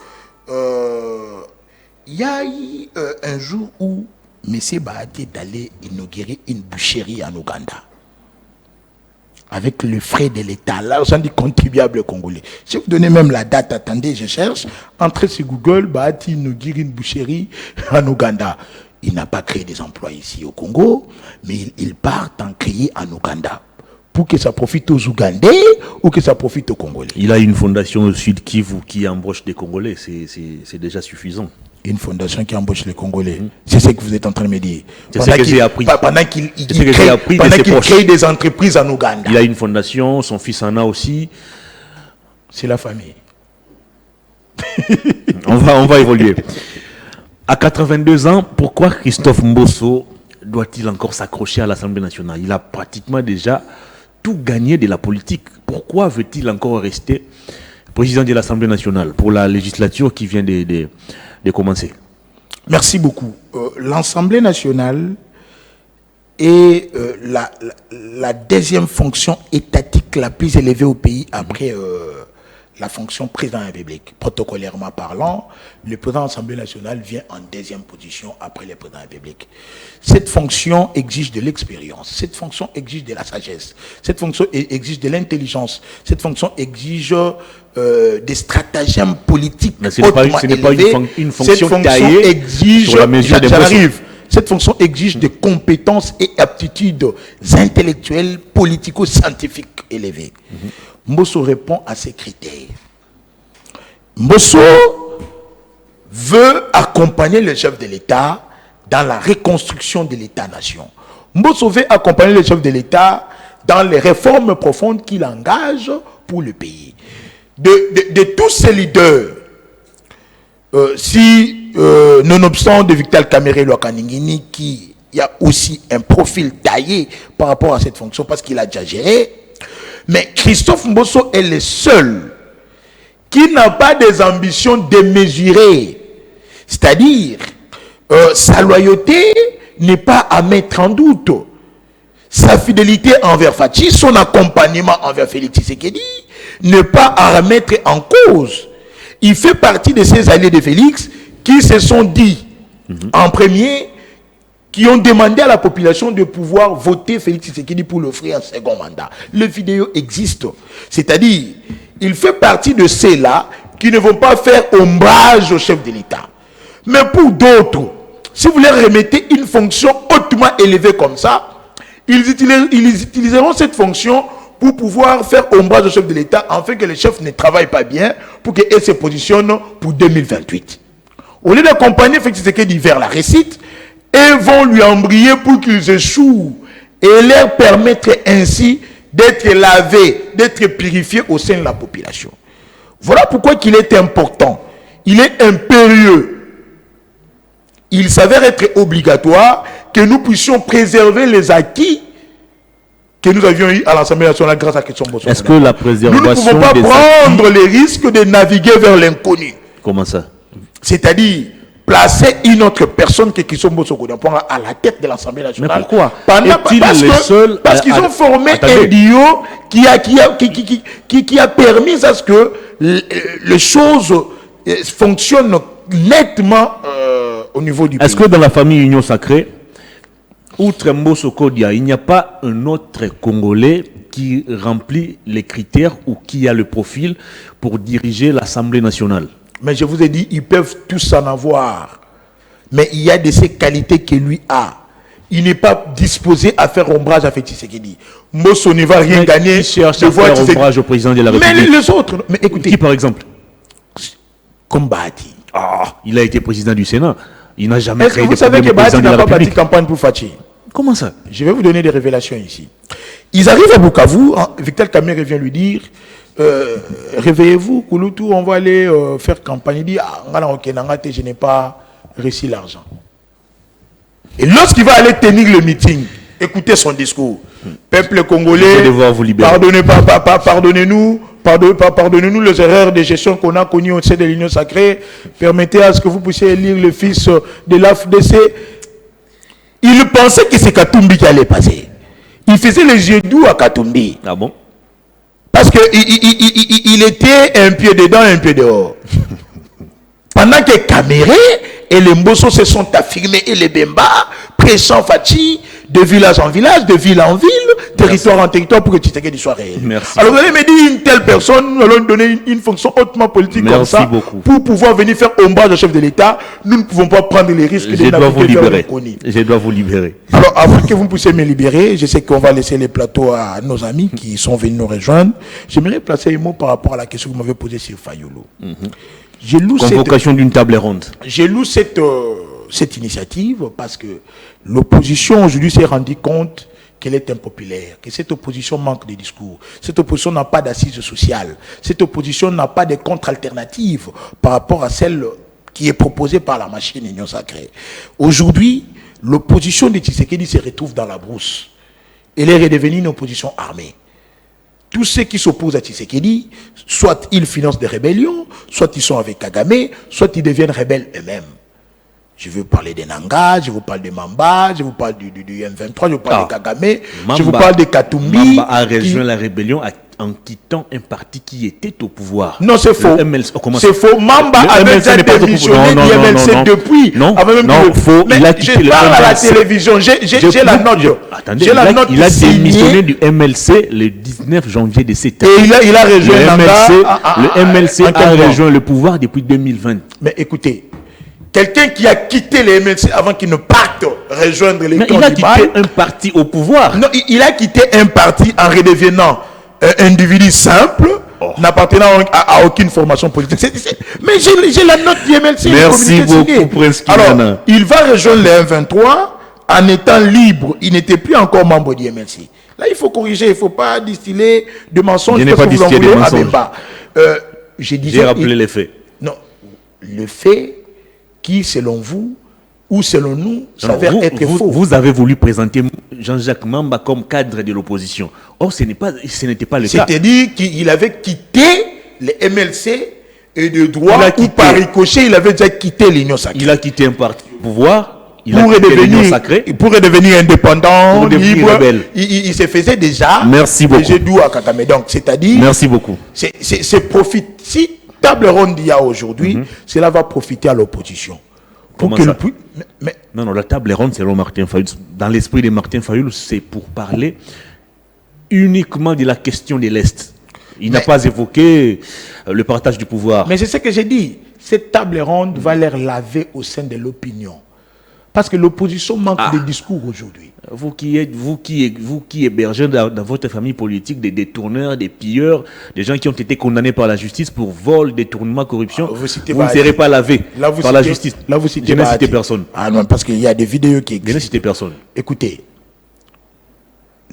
Il y a eu un jour où M. Bahati est allé inaugurer une boucherie en Ouganda. Avec le frais de l'État, l'argent du contribuable congolais. Si vous donnez même la date, attendez, je cherche, entrez sur Google, Bahati inaugure une boucherie en Ouganda. Il n'a pas créé des emplois ici au Congo, mais il part en créer en Ouganda. Pour que ça profite aux Ougandais ou que ça profite aux Congolais.
Il a une fondation au Sud Kivu qui embauche des Congolais, c'est déjà suffisant.
Une fondation qui embauche les Congolais. C'est ce que vous êtes en train de me dire.
C'est ce que j'ai appris.
Pendant qu'il crée des entreprises en Ouganda.
Il a une fondation, son fils en a aussi.
C'est la famille.
on va évoluer. À 82 ans, pourquoi Christophe Mbosso doit-il encore s'accrocher à l'Assemblée nationale? Il a pratiquement déjà tout gagné de la politique. Pourquoi veut-il encore rester président de l'Assemblée nationale pour la législature qui vient de commencer?
Merci beaucoup. L'Assemblée nationale est la deuxième fonction étatique la plus élevée au pays après la fonction président de la République. Protocolairement parlant, le président de l'Assemblée nationale vient en deuxième position après le président de la République. Cette fonction exige de l'expérience, cette fonction exige de la sagesse, cette fonction exige de l'intelligence, cette fonction exige des stratagèmes politiques.
Ce n'est pas une fonction taillée
exige,
sur la mesure des besoins.
Cette fonction exige des compétences et aptitudes intellectuelles, politico-scientifiques élevées. Mbosso répond à ces critères. Mbosso veut accompagner le chef de l'État dans la reconstruction de l'État-nation. Mbosso veut accompagner le chef de l'État dans les réformes profondes qu'il engage pour le pays. De tous ces leaders, nonobstant de Vital Kamerhe Lwakaningini, qui a aussi un profil taillé par rapport à cette fonction parce qu'il a déjà géré, mais Christophe Mbosso est le seul qui n'a pas des ambitions démesurées. C'est-à-dire, sa loyauté n'est pas à mettre en doute. Sa fidélité envers Fachi, son accompagnement envers Félix Tshisekedi, n'est pas à remettre en cause. Il fait partie de ces alliés de Félix qui se sont dit, en premier, qui ont demandé à la population de pouvoir voter Félix Tshisekedi pour l'offrir un second mandat. Le vidéo existe. C'est-à-dire, il fait partie de ceux-là qui ne vont pas faire ombrage au chef de l'État. Mais pour d'autres, si vous leur remettez une fonction hautement élevée comme ça, ils utiliseront cette fonction pour pouvoir faire ombrage au chef de l'État afin que le chef ne travaille pas bien pour qu'il se positionne pour 2028. Au lieu d'accompagner Félix Tshisekedi vers la réussite, et vont lui embrayer pour qu'ils échouent et leur permettre ainsi d'être lavés, d'être purifiés au sein de la population. Voilà pourquoi il est important. Il est impérieux. Il s'avère être obligatoire que nous puissions préserver les acquis que nous avions eu à l'Assemblée nationale grâce à Christophe Mbosso.
Est-ce que la préservation...
Nous ne pouvons pas prendre les risques de naviguer vers l'inconnu.
Comment ça?
C'est-à-dire placer une autre personne que Christophe Mbosso à la tête de l'Assemblée nationale.
Mais pourquoi?
Parce qu'ils ont formé un duo qui a permis à ce que les choses fonctionnent nettement au niveau du pays.
Est-ce que dans la famille Union Sacrée, outre Mbosso Kodia, il n'y a pas un autre Congolais qui remplit les critères ou qui a le profil pour diriger l'Assemblée nationale?
Mais je vous ai dit, ils peuvent tous en avoir. Mais il y a de ces qualités que lui a. Il n'est pas disposé à faire ombrage à Félix Tshisekedi. Mbosso ne va rien gagner.
Il cherche à faire ombrage au président de la République.
Mais les autres, mais écoutez.
Qui par exemple?
Comme Bahati.
Il a été président du Sénat. Il n'a jamais créé
des problèmes. Vous savez que Bahati n'a pas bâti campagne pour Fachi?
Comment ça?
Je vais vous donner des révélations ici. Ils arrivent à Bukavu, Vital Kamerhe vient lui dire, réveillez-vous, Kouloutou, on va aller faire campagne. Il dit, je n'ai pas reçu l'argent. Et lorsqu'il va aller tenir le meeting, écoutez son discours. Peuple congolais, pardonnez-nous, pardonnez-nous les erreurs de gestion qu'on a connues au sein de l'Union Sacrée. Permettez à ce que vous puissiez élire le fils de l'AFDC. Il pensait que c'est Katumbi qui allait passer. Il faisait les yeux doux à Katumbi.
Ah bon?
Parce qu'il était un pied dedans, un pied dehors. Pendant que Kaméré et les Mbosso se sont affirmés et les Bemba, pressant Fachi, de village en village, de ville en ville, territoire en territoire pour que Tshisekedi soit réel.
Merci.
Alors vous allez me dire, une telle personne, nous allons lui donner une fonction hautement politique.
Merci
comme ça,
beaucoup.
pour pouvoir venir faire ombrage au chef de l'État. Nous ne pouvons pas prendre les risques
Je dois vous libérer. Je dois vous libérer.
Alors, avant que vous puissiez me libérer, je sais qu'on va laisser les plateaux à nos amis qui sont venus nous rejoindre. J'aimerais placer un mot par rapport à la question que vous m'avez posée sur Fayulu.
Convocation d'une table ronde.
J'ai lu cette initiative parce que l'opposition aujourd'hui s'est rendue compte qu'elle est impopulaire, que cette opposition manque de discours, cette opposition n'a pas d'assise sociale, cette opposition n'a pas de contre-alternative par rapport à celle qui est proposée par la machine Union Sacrée. Aujourd'hui, l'opposition de Tshisekedi se retrouve dans la brousse. Elle est redevenue une opposition armée. Tous ceux qui s'opposent à Tshisekedi, soit ils financent des rébellions, soit ils sont avec Kagame, soit ils deviennent rebelles eux-mêmes. Je veux parler des Nanga, je vous parle de Mamba, je vous parle du M23, je vous parle de Kagame, je vous parle de Katumbi.
Mamba a rejoint la rébellion en quittant un parti qui était au pouvoir.
Non, c'est faux. C'est faux. Mamba avait déjà démissionné du MLC depuis.
Non,
faux. Il a quitté le MLC. Je parle à la télévision, j'ai la note.
Attendez, il a démissionné du MLC le 19 janvier de cette année.
Et il a rejoint
le MLC a rejoint le pouvoir depuis 2020.
Mais écoutez, quelqu'un qui a quitté les MLC avant qu'il ne parte rejoindre les camps
il a quitté un parti au pouvoir.
Non, il a quitté un parti en redevenant un individu simple, n'appartenant à aucune formation politique. Mais j'ai la note du MLC.
Merci beaucoup, Prince Kimana.
Alors, il va rejoindre les M23 en étant libre. Il n'était plus encore membre du MLC. Là, il faut corriger, il ne faut pas distiller de mensonges.
Je n'ai pas distillé de mensonges.
J'ai
rappelé les faits.
Non, le fait qui, selon vous, ou selon nous, s'avère être faux.
Vous avez voulu présenter Jean-Jacques Mamba comme cadre de l'opposition. Or, ce n'était pas le cas.
C'est-à-dire qu'il avait quitté les MLC et de droit ou par ricochet, il avait déjà quitté l'Union Sacrée.
Il a quitté un parti au pouvoir.
Pour redevenir indépendant, libre, il se faisait déjà.
Merci beaucoup.
Doux à Kagame. Donc, c'est-à-dire.
Merci beaucoup.
C'est si table ronde il y a aujourd'hui, cela va profiter à l'opposition.
Comment ça? Non, la table ronde, selon Martin Fayulu, dans l'esprit de Martin Fayulu, c'est pour parler uniquement de la question de l'Est. Il n'a pas évoqué le partage du pouvoir.
Mais c'est ce que j'ai dit. Cette table ronde va les laver au sein de l'opinion. Parce que l'opposition manque de discours aujourd'hui.
Vous qui hébergez dans votre famille politique des détourneurs, des pilleurs, des gens qui ont été condamnés par la justice pour vol, détournement, corruption, vous ne serez pas lavé par la justice.
Là, vous citez
Je n'ai cité personne.
Ah non, parce qu'il y a des vidéos qui existent.
Je n'ai cité personne.
Écoutez,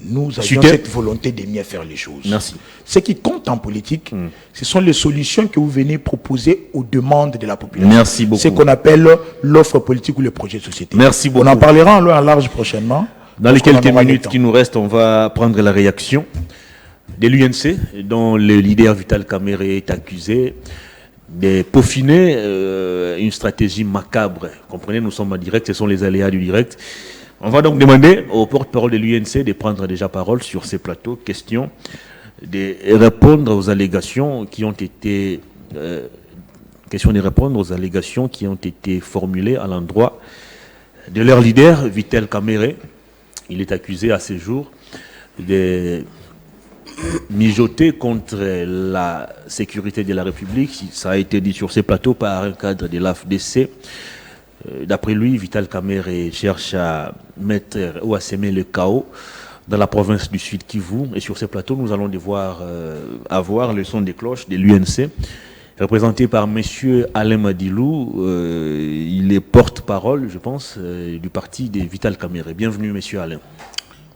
nous avons cette volonté de mieux faire les choses.
Merci.
Ce qui compte en politique, ce sont les solutions que vous venez proposer aux demandes de la population.
Merci beaucoup.
Ce qu'on appelle l'offre politique ou le projet de société.
Merci beaucoup.
On en parlera en long et en large prochainement.
Dans les quelques minutes qui nous restent, on va prendre la réaction de l'UNC, dont le leader Vital Kaméré est accusé de peaufiner une stratégie macabre. Comprenez, nous sommes en direct, ce sont les aléas du direct. On va donc demander au porte-parole de l'UNC de prendre déjà parole sur ces plateaux. Question de répondre aux allégations qui ont été formulées à l'endroit de leur leader, Vital Kaméré. Il est accusé à ce jour de mijoter contre la sécurité de la République. Ça a été dit sur ces plateaux par un cadre de l'AFDC. D'après lui, Vital Kaméré cherche à mettre ou à semer le chaos dans la province du Sud Kivu. Et sur ces plateaux, nous allons devoir avoir le son des cloches de l'UNC, représenté par M. Alain Madilou. Il est porte-parole, je pense, du parti de Vital Kaméré. Bienvenue, M. Alain.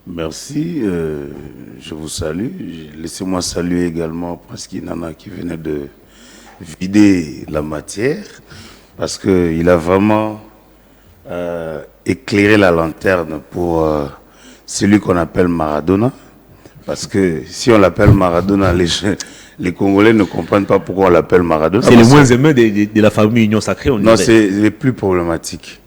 Merci, je vous salue. Laissez-moi saluer également Prince Kimana qui venait de vider la matière, parce qu'il a vraiment éclairé la lanterne pour celui qu'on appelle Maradona. Parce que si on l'appelle Maradona, les Congolais ne comprennent pas pourquoi on l'appelle Maradona.
C'est le moins aimé de la famille Union Sacrée, on dirait.
Non, c'est les plus problématiques.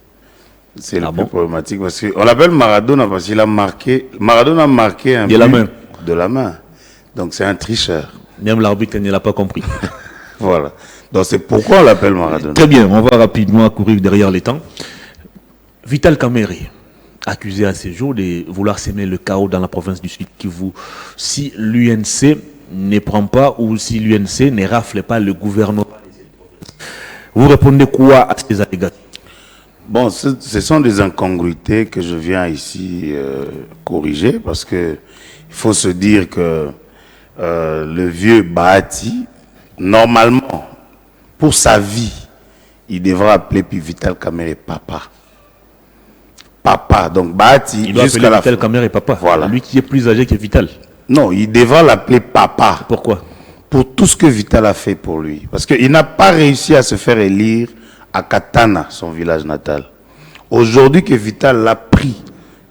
C'est le plus problématique parce qu'on l'appelle Maradona parce qu'il a marqué. Maradona a marqué un but de la main. Donc c'est un tricheur.
Même l'arbitre ne l'a pas compris.
Voilà. Donc c'est pourquoi on l'appelle Maradona.
Très bien, on va rapidement courir derrière les temps. Vital Kamerhe, accusé à ces jours de vouloir semer le chaos dans la province du Sud Kivu. Si l'UNC ne prend pas ou si l'UNC ne rafle pas le gouvernement, vous répondez quoi à ces allégations?
Bon, ce sont des incongruités que je viens ici corriger parce que il faut se dire que le vieux Bahati, normalement, pour sa vie, il devra appeler puis Vital Kamerhe papa. Papa, donc Bahati,
il doit appeler Vital Kamerhe papa.
Voilà.
Lui qui est plus âgé que Vital.
Non, il devra l'appeler papa.
Pourquoi?
Pour tout ce que Vital a fait pour lui. Parce qu'il n'a pas réussi à se faire élire à Katana, son village natal. Aujourd'hui que Vital l'a pris,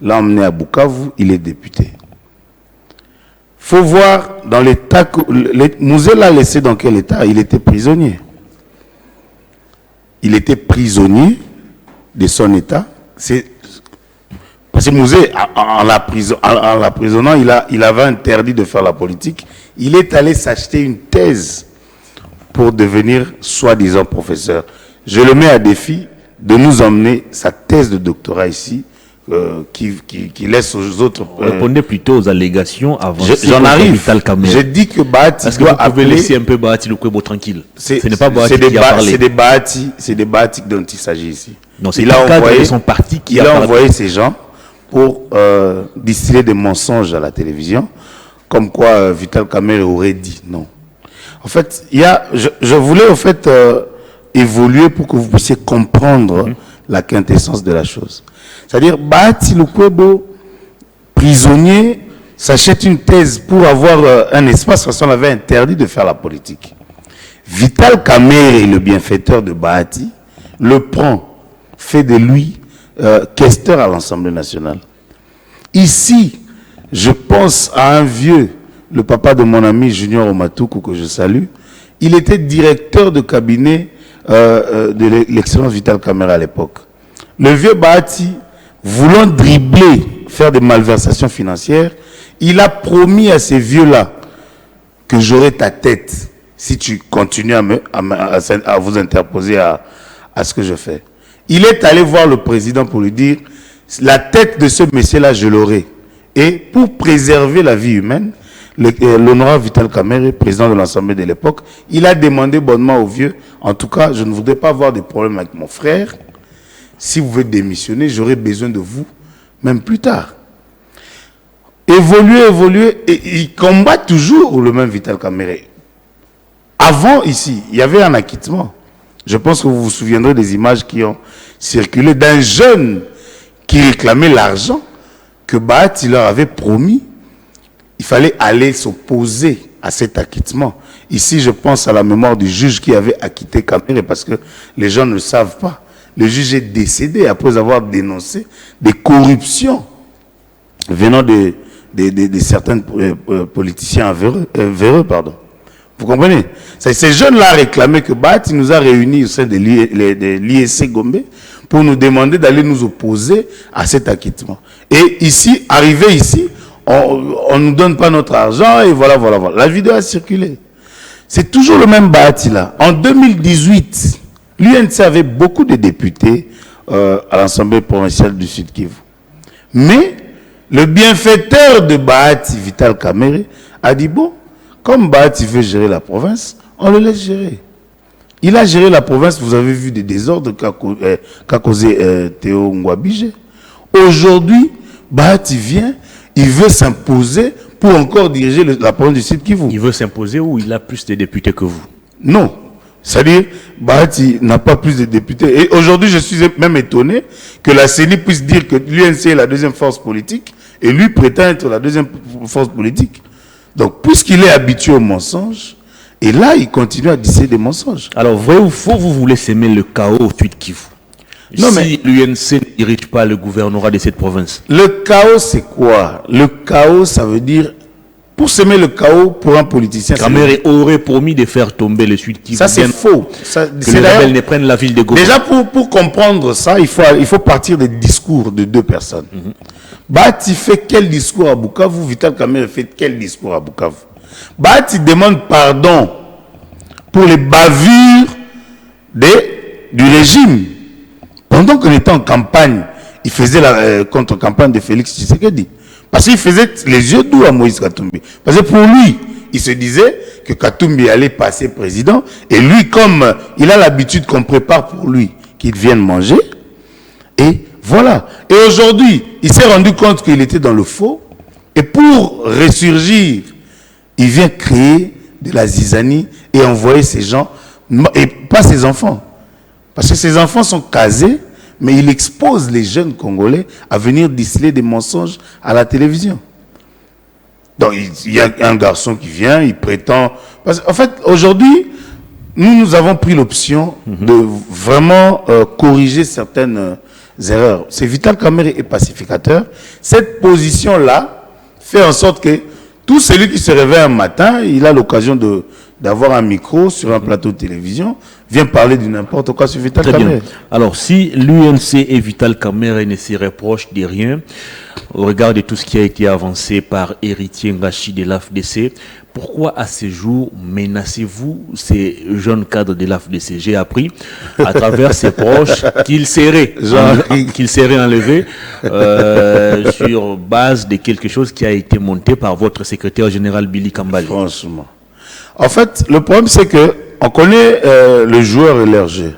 l'a emmené à Bukavu, il est député. Faut voir dans l'état que Mouzé l'a laissé dans quel état? Il était prisonnier. Il était prisonnier de son état. Parce que Mouzé, en l'emprisonnant, il avait interdit de faire la politique. Il est allé s'acheter une thèse pour devenir soi-disant professeur. Je le mets à défi de nous emmener sa thèse de doctorat ici, qui laisse aux autres...
Répondez plutôt aux allégations avant.
J'en arrive. Je dis que Bahati
doit appeler... Vous pouvez laisser un peu Bahati Lukwebo tranquille. Ce n'est pas Bahati qui a parlé.
C'est des Bahati dont il s'agit ici.
Non, c'est le cadre de son parti qui
a envoyé ces gens pour distiller des mensonges à la télévision, comme quoi Vital Kamerhe aurait dit non. En fait, je voulais en fait évoluer pour que vous puissiez comprendre la quintessence de la chose. C'est-à-dire, Bahati Lukwebo, prisonnier, s'achète une thèse pour avoir un espace parce qu'on avait interdit de faire la politique. Vital Kamerhe, le bienfaiteur de Bahati, le prend, fait de lui questeur à l'Assemblée nationale. Ici, je pense à un vieux, le papa de mon ami Junior Omatuku, que je salue. Il était directeur de cabinet de l'excellence Vital Kamerhe à l'époque. Le vieux Bahati, voulant dribbler, faire des malversations financières, il a promis à ces vieux-là que j'aurai ta tête si tu continues à vous interposer à ce que je fais. Il est allé voir le président pour lui dire la tête de ce monsieur-là, je l'aurai. Et pour préserver la vie humaine, l'honorable Vital Kamerhe, président de l'Assemblée de l'époque, il a demandé bonnement au vieux, en tout cas, je ne voudrais pas avoir de problème avec mon frère. Si vous voulez démissionner, j'aurai besoin de vous, même plus tard. Évoluer, et il combat toujours le même Vital Kamerhe. Avant, ici, il y avait un acquittement. Je pense que vous vous souviendrez des images qui ont circulé d'un jeune qui réclamait l'argent que Bahati leur avait promis. Il fallait aller s'opposer à cet acquittement. Ici, je pense à la mémoire du juge qui avait acquitté Kamerhe parce que les gens ne le savent pas. Le juge est décédé après avoir dénoncé des corruptions venant de certains politiciens véreux. Vous comprenez? Ces jeunes-là réclamaient que Bahati nous a réunis au sein de l'ISC Gombe pour nous demander d'aller nous opposer à cet acquittement. Et ici, arrivé ici, on ne nous donne pas notre argent et voilà. La vidéo a circulé. C'est toujours le même Bahati là. En 2018, l'UNC avait beaucoup de députés à l'Assemblée provinciale du Sud Kivu. Mais le bienfaiteur de Bahati, Vital Kamerhe, a dit bon, comme Bahati veut gérer la province, on le laisse gérer. Il a géré la province, vous avez vu des désordres qu'a causé Théo Ngwabije. Aujourd'hui, Bahati vient, il veut s'imposer pour encore diriger la province du Sud Kivu.
Il veut s'imposer ou il a plus de députés que vous?
Non. C'est-à-dire, Bahati n'a pas plus de députés. Et aujourd'hui, je suis même étonné que la CENI puisse dire que l'UNC est la deuxième force politique et lui prétend être la deuxième force politique. Donc, puisqu'il est habitué au mensonge, et là, il continue à disser des mensonges.
Alors, vrai ou faux, vous voulez semer le chaos au Sud Kivu? Non, si l'UNC ne dirige pas le gouvernorat de cette province.
Le chaos, c'est quoi? Le chaos, ça veut dire pour semer le chaos pour un politicien.
Kamere aurait promis de faire tomber le Sud Kivu.
Ça, c'est faux.
Que les rebelles ne prennent la ville de Goma.
Déjà, pour comprendre ça, il faut partir des discours de deux personnes. Bati fait quel discours à Bukavu? Vital Kamerhe fait quel discours à Bukavu? Bati demande pardon pour les bavures du régime. Pendant qu'on était en campagne, il faisait la contre-campagne de Félix Tshisekedi. Parce qu'il faisait les yeux doux à Moïse Katumbi. Parce que pour lui, il se disait que Katumbi allait passer président. Et lui, comme il a l'habitude qu'on prépare pour lui, qu'il vienne manger. Et voilà. Et aujourd'hui, il s'est rendu compte qu'il était dans le faux. Et pour ressurgir, il vient créer de la zizanie et envoyer ces gens, et pas ses enfants. Parce que ses enfants sont casés, mais il expose les jeunes Congolais à venir déceler des mensonges à la télévision. Donc, il y a un garçon qui vient, il prétend... Parce qu'en fait, aujourd'hui, nous avons pris l'option de vraiment corriger certaines erreurs. C'est Vital Kamerhe est pacificateur. Cette position-là fait en sorte que tout celui qui se réveille un matin, il a l'occasion d'avoir un micro sur un plateau de télévision, vient parler de n'importe quoi sur Vital Kamerhe.
Alors, si l'UNC et Vital Kamerhe ne se reprochent de rien, au regard de tout ce qui a été avancé par Héritier Ngachi de l'AFDC, pourquoi à ce jour menacez-vous ces jeunes cadres de l'AFDC? J'ai appris à travers ses proches qu'ils seraient enlevés sur base de quelque chose qui a été monté par votre secrétaire général Billy Kambale.
Franchement. En fait, le problème c'est que on connaît le joueur et leur jeu.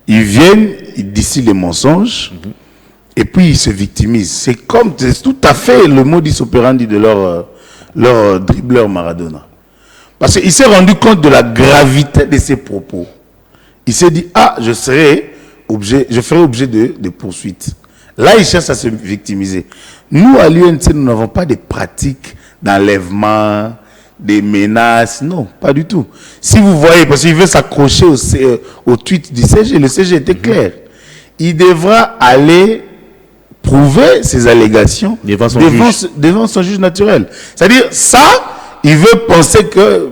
Ils viennent, ils distillent les mensonges, et puis ils se victimisent. C'est tout à fait le modus operandi de leur dribbleur Maradona. Parce qu'il s'est rendu compte de la gravité de ses propos. Il s'est dit, je ferai objet de poursuites. Là, il cherche à se victimiser. Nous, à l'UNC, nous n'avons pas de pratiques d'enlèvement, des menaces, non, pas du tout. Si vous voyez, parce qu'il veut s'accrocher au tweet du CG, le CG était clair. Il devra aller prouver ses allégations devant son juge naturel. C'est-à-dire, ça, il veut penser que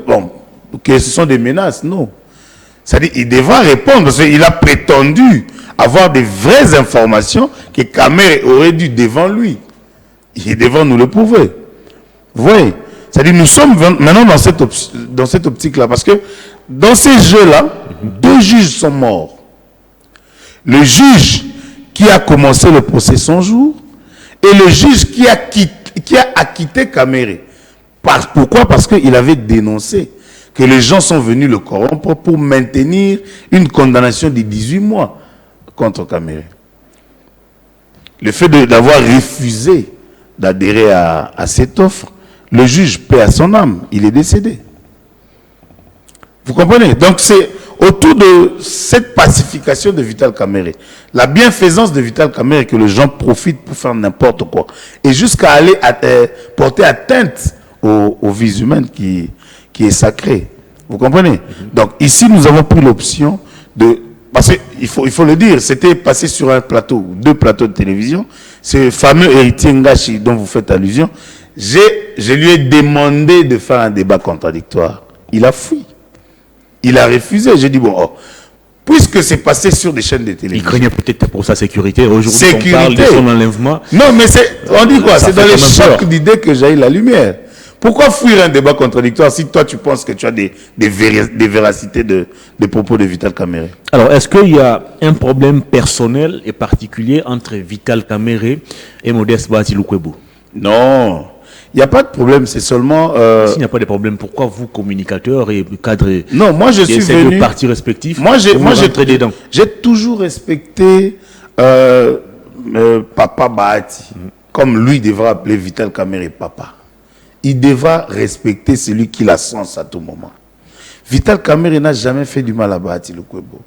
ce sont des menaces, non. C'est-à-dire, il devra répondre, parce qu'il a prétendu avoir des vraies informations que Kamerhe aurait dû devant lui. Il devra nous le prouver. Vous voyez? C'est-à-dire, nous sommes maintenant dans cette optique-là. Parce que dans ces jeux-là, deux juges sont morts. Le juge qui a commencé le procès 100 jours et le juge qui a acquitté Kamerhe. Pourquoi? Parce qu'il avait dénoncé que les gens sont venus le corrompre pour maintenir une condamnation de 18 mois contre Kamerhe. Le fait d'avoir refusé d'adhérer à cette offre, le juge paie à son âme, il est décédé. Vous comprenez? Donc c'est autour de cette pacification de Vital Kamerhe, la bienfaisance de Vital Kamerhe que les gens profitent pour faire n'importe quoi. Et jusqu'à aller porter atteinte aux vies humaines qui est sacrée. Vous comprenez? Donc ici nous avons pris l'option de... Parce qu'il faut le dire, c'était passé sur un plateau, 2 plateaux de télévision. Ce fameux Héritier Ngachi dont vous faites allusion, je lui ai demandé de faire un débat contradictoire. Il a fui. Il a refusé. J'ai dit, puisque c'est passé sur des chaînes de télévision.
Il craignait peut-être pour sa sécurité. Aujourd'hui, on parle de son enlèvement.
Non, mais on dit quoi? C'est dans les chocs d'idées que jaillit la lumière. Pourquoi fuir un débat contradictoire si toi tu penses que tu as des véracités des propos de Vital Kamerhe?
Alors, est-ce qu'il y a un problème personnel et particulier entre Vital Kamerhe et Modeste Bahati Lukwebo?
Non. Il n'y a pas de problème, c'est seulement...
S'il n'y a pas de problème, pourquoi vous, communicateurs et cadres
ces
deux partis respectifs,
j'ai toujours respecté Papa Bahati, comme lui devra appeler Vital Kamerhe Papa. Il devra respecter celui qui la sens à tout moment. Vital Kamerhe n'a jamais fait du mal à Bahati Lukwebo.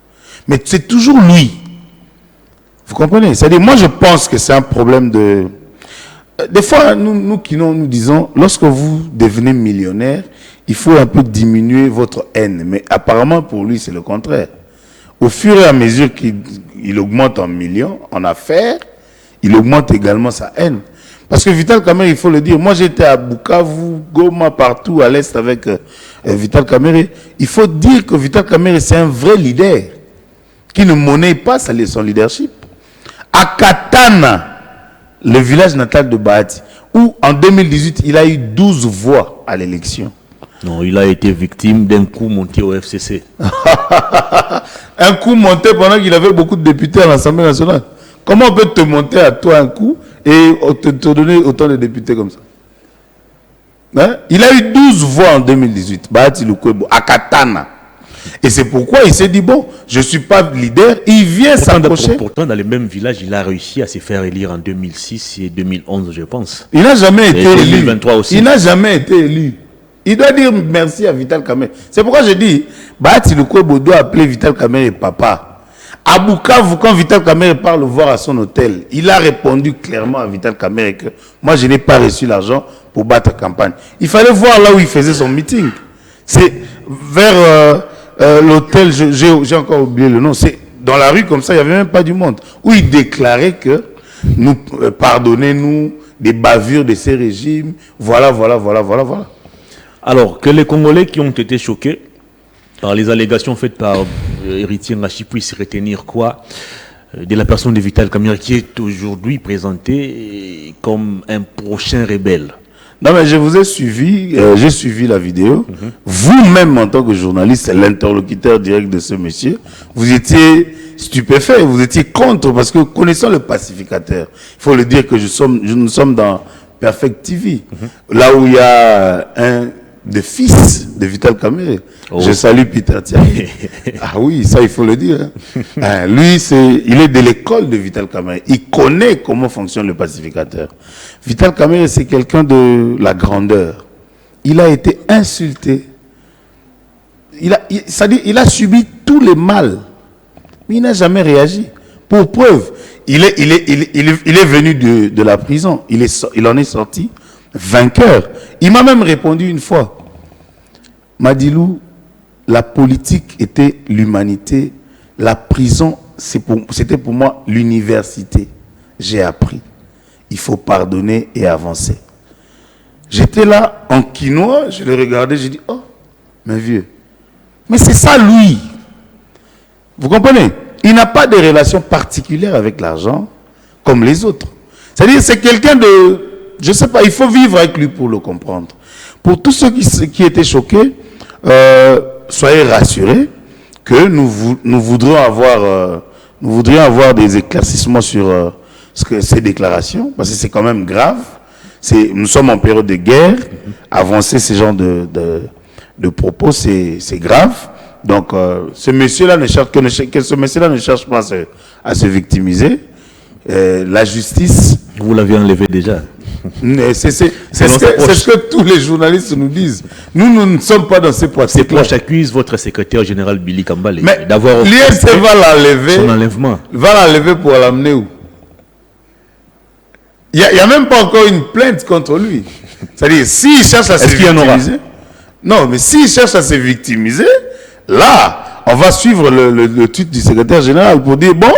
Mais c'est toujours lui. Vous comprenez? C'est-à-dire, moi je pense que c'est un problème de... Des fois, nous disons, lorsque vous devenez millionnaire, il faut un peu diminuer votre haine. Mais apparemment, pour lui, c'est le contraire. Au fur et à mesure qu'il augmente en millions, en affaires, il augmente également sa haine. Parce que Vital Kamerhe, il faut le dire, moi j'étais à Bukavu, Goma, partout à l'Est avec Vital Kamerhe. Il faut dire que Vital Kamerhe, c'est un vrai leader qui ne monnaie pas son leadership. À Katana, le village natal de Bahati, où en 2018, il a eu 12 voix à l'élection.
Non, il a été victime d'un coup monté au FCC.
Un coup monté pendant qu'il avait beaucoup de députés à l'Assemblée nationale. Comment on peut te monter à toi un coup et te donner autant de députés comme ça? Hein? Il a eu 12 voix en 2018, Bahati Lukwebo, à Katana. Et c'est pourquoi il s'est dit, bon, je ne suis pas leader, il vient s'approcher.
Pourtant, dans les mêmes villages, il a réussi à se faire élire en 2006 et 2011, je pense.
Il n'a jamais été élu.
2023 aussi.
Il n'a jamais été élu. Il doit dire merci à Vital Kamerhe. C'est pourquoi je dis, Bahati Lukwebo doit appeler Vital Kamerhe papa. À Bukavu, quand Vital Kamerhe parle voir à son hôtel, il a répondu clairement à Vital Kamerhe que moi, je n'ai pas reçu l'argent pour battre campagne. Il fallait voir là où il faisait son meeting. C'est vers l'hôtel, j'ai encore oublié le nom, c'est dans la rue comme ça, il n'y avait même pas du monde, où il déclarait que nous, pardonnez-nous des bavures de ces régimes, voilà.
Alors, que les Congolais qui ont été choqués par les allégations faites par Héritier Ngachi puissent retenir quoi de la personne de Vital Kamerhe qui est aujourd'hui présenté comme un prochain rebelle?
Non, mais je vous ai suivi, j'ai suivi la vidéo. Vous-même, en tant que journaliste, l'interlocuteur direct de ce monsieur, vous étiez stupéfait, vous étiez contre, parce que connaissant le pacificateur, il faut le dire que nous sommes dans Perfect TV, là où il y a un des fils de Vital Kamerhe. Oh. Je salue Peter Thierry. Ah oui, ça il faut le dire. Hein. Lui, il est de l'école de Vital Kamerhe. Il connaît comment fonctionne le pacificateur. Vital Kamerhe, c'est quelqu'un de la grandeur. Il a été insulté. C'est-à-dire, il a subi tous les mal. Mais il n'a jamais réagi. Pour preuve, il est venu de la prison. Il en est sorti vainqueur. Il m'a même répondu une fois. Madilou, la politique était l'humanité. La prison, c'était pour moi l'université. J'ai appris. Il faut pardonner et avancer. J'étais là en quinoa, je le regardais, j'ai dit, oh, mais vieux. Mais c'est ça lui. Vous comprenez? Il n'a pas de relation particulière avec l'argent comme les autres. C'est-à-dire, c'est quelqu'un de... Je ne sais pas, il faut vivre avec lui pour le comprendre. Pour tous ceux qui étaient choqués, soyez rassurés que nous voudrions avoir des éclaircissements sur ces déclarations, parce que c'est quand même grave. Nous sommes en période de guerre. Avancer ce genre de propos, c'est grave. Donc, ce monsieur-là ne cherche pas à se victimiser. La justice...
Vous l'avez enlevé déjà.
C'est ce que tous les journalistes nous disent. Nous ne sommes pas dans ces pratiques.
Ces proches accusent votre secrétaire général Billy Kambale
d'avoir l'IST va l'enlever.
Son enlèvement.
Va l'enlever pour l'amener où? Il n'y a même pas encore une plainte contre lui. C'est-à-dire, s'il cherche à se victimiser... Non, mais s'il cherche à se victimiser, là, on va suivre le tweet du secrétaire général pour dire, bon,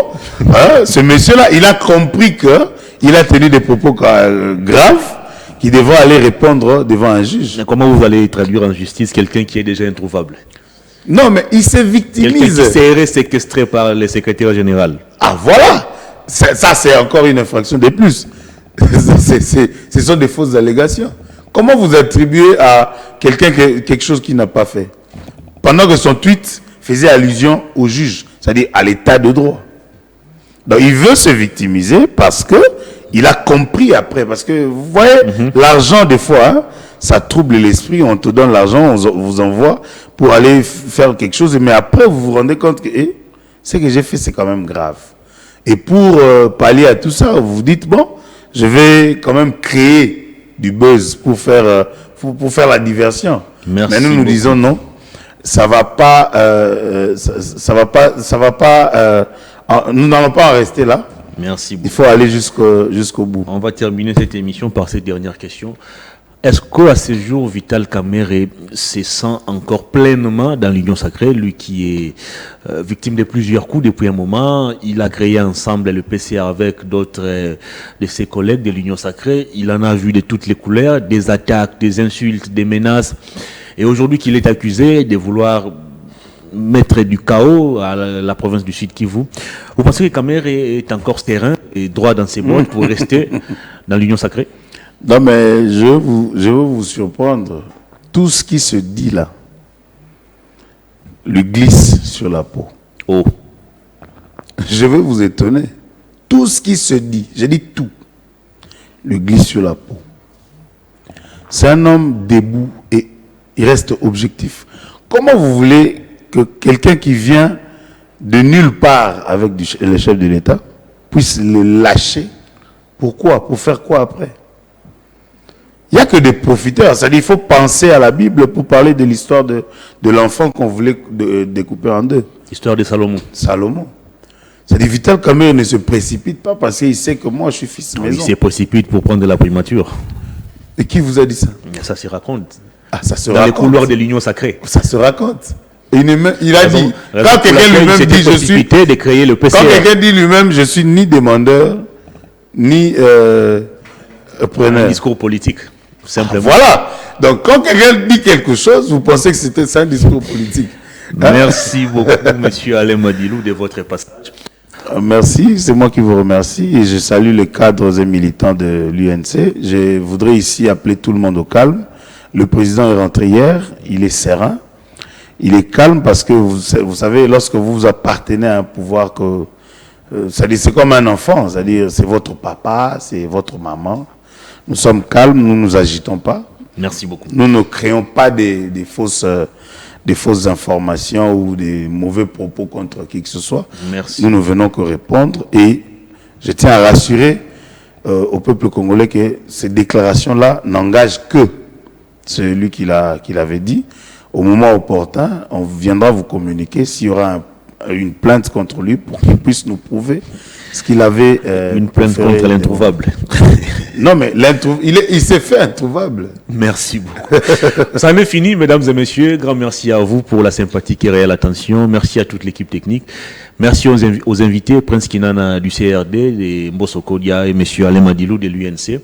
ce monsieur-là, il a compris qu'il a tenu des propos graves, qu'il devra aller répondre devant un juge.
Mais comment vous allez traduire en justice quelqu'un qui est déjà introuvable?
Non, mais il se victimise.
Quelqu'un qui serait séquestré par le secrétaire général.
Ah, voilà. Ça, c'est encore une infraction de plus. Ce sont des fausses allégations. Comment vous attribuez à quelqu'un quelque chose qu'il n'a pas fait, pendant que son tweet faisait allusion au juge, c'est-à-dire à l'état de droit? Donc il veut se victimiser parce que il a compris après, parce que vous voyez, l'argent des fois, hein, ça trouble l'esprit. On te donne l'argent, on vous envoie pour aller faire quelque chose, mais après vous vous rendez compte que ce que j'ai fait, c'est quand même grave. Et pour pallier à tout ça, vous vous dites, bon, je vais quand même créer du buzz pour faire la diversion.
Merci.
Mais nous disons non, ça va pas, nous n'allons pas en rester là.
Merci beaucoup.
Il faut aller jusqu'au bout.
On va terminer cette émission par cette dernière question. Est-ce qu'à ce jour, Vital Kamerhe se sent encore pleinement dans l'Union sacrée, lui qui est victime de plusieurs coups depuis un moment? Il a créé ensemble le PCA avec d'autres de ses collègues de l'Union sacrée. Il en a vu de toutes les couleurs, des attaques, des insultes, des menaces. Et aujourd'hui qu'il est accusé de vouloir mettre du chaos à la province du Sud Kivu, vous pensez que Kamerhe est encore serein et droit dans ses bottes pour rester dans l'Union sacrée?
Non, mais je veux vous surprendre. Tout ce qui se dit là lui glisse sur la peau.
Oh.
Je veux vous étonner. Tout ce qui se dit, j'ai dit tout, lui glisse sur la peau. C'est un homme debout et il reste objectif. Comment vous voulez que quelqu'un qui vient de nulle part avec le chef de l'État puisse le lâcher? Pourquoi? Pour faire quoi après? Il n'y a que des profiteurs. C'est-à-dire qu'il faut penser à la Bible pour parler de l'histoire de l'enfant qu'on voulait découper en deux.
Histoire de Salomon.
Salomon. C'est-à-dire Vital Kamerhe ne se précipite pas parce qu'il sait que moi je suis fils maison.
Il se précipite pour prendre de la primature.
Et qui vous a dit ça?
Ça se raconte.
Ah, ça se
dans
raconte.
Les couloirs de l'Union sacrée.
Ça se raconte. Et il a dit, quand quelqu'un lui-même dit je suis...
de créer le PCA.
Quand quelqu'un dit lui-même je suis ni demandeur, ni preneur.
Un discours politique. Simplement.
Voilà. Donc, quand quelqu'un dit quelque chose, vous pensez que c'est un discours politique.
Merci beaucoup, monsieur Alain Madilou, de votre passage.
Merci, c'est moi qui vous remercie et je salue les cadres et militants de l'UNC. Je voudrais ici appeler tout le monde au calme. Le président est rentré hier, il est serein, il est calme parce que vous savez, lorsque vous appartenez à un pouvoir que... c'est comme un enfant, c'est-à-dire c'est votre papa, c'est votre maman. Nous sommes calmes, nous ne nous agitons pas.
Merci beaucoup.
Nous ne créons pas des fausses informations ou des mauvais propos contre qui que ce soit.
Merci.
Nous ne venons que répondre et je tiens à rassurer au peuple congolais que ces déclarations-là n'engagent que celui qui l'avait dit. Au moment opportun, on viendra vous communiquer s'il y aura une plainte contre lui pour qu'il puisse nous prouver ce qu'il avait...
une plainte contre l'introuvable.
Non, mais il s'est fait introuvable.
Merci beaucoup. Ça en est fini, mesdames et messieurs. Grand merci à vous pour la sympathique et réelle attention. Merci à toute l'équipe technique. Merci aux invités, Prince Kinana du CRD, de Mbosso Kodia et monsieur Alain Madilou de l'UNC.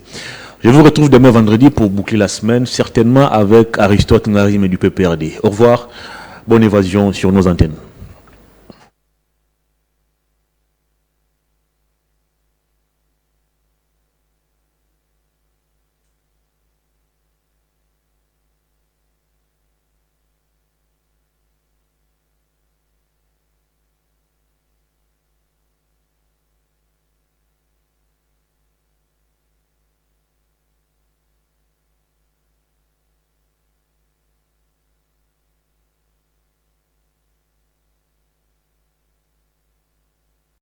Je vous retrouve demain vendredi pour boucler la semaine, certainement avec Aristote Ngarim du PPRD. Au revoir. Bonne évasion sur nos antennes.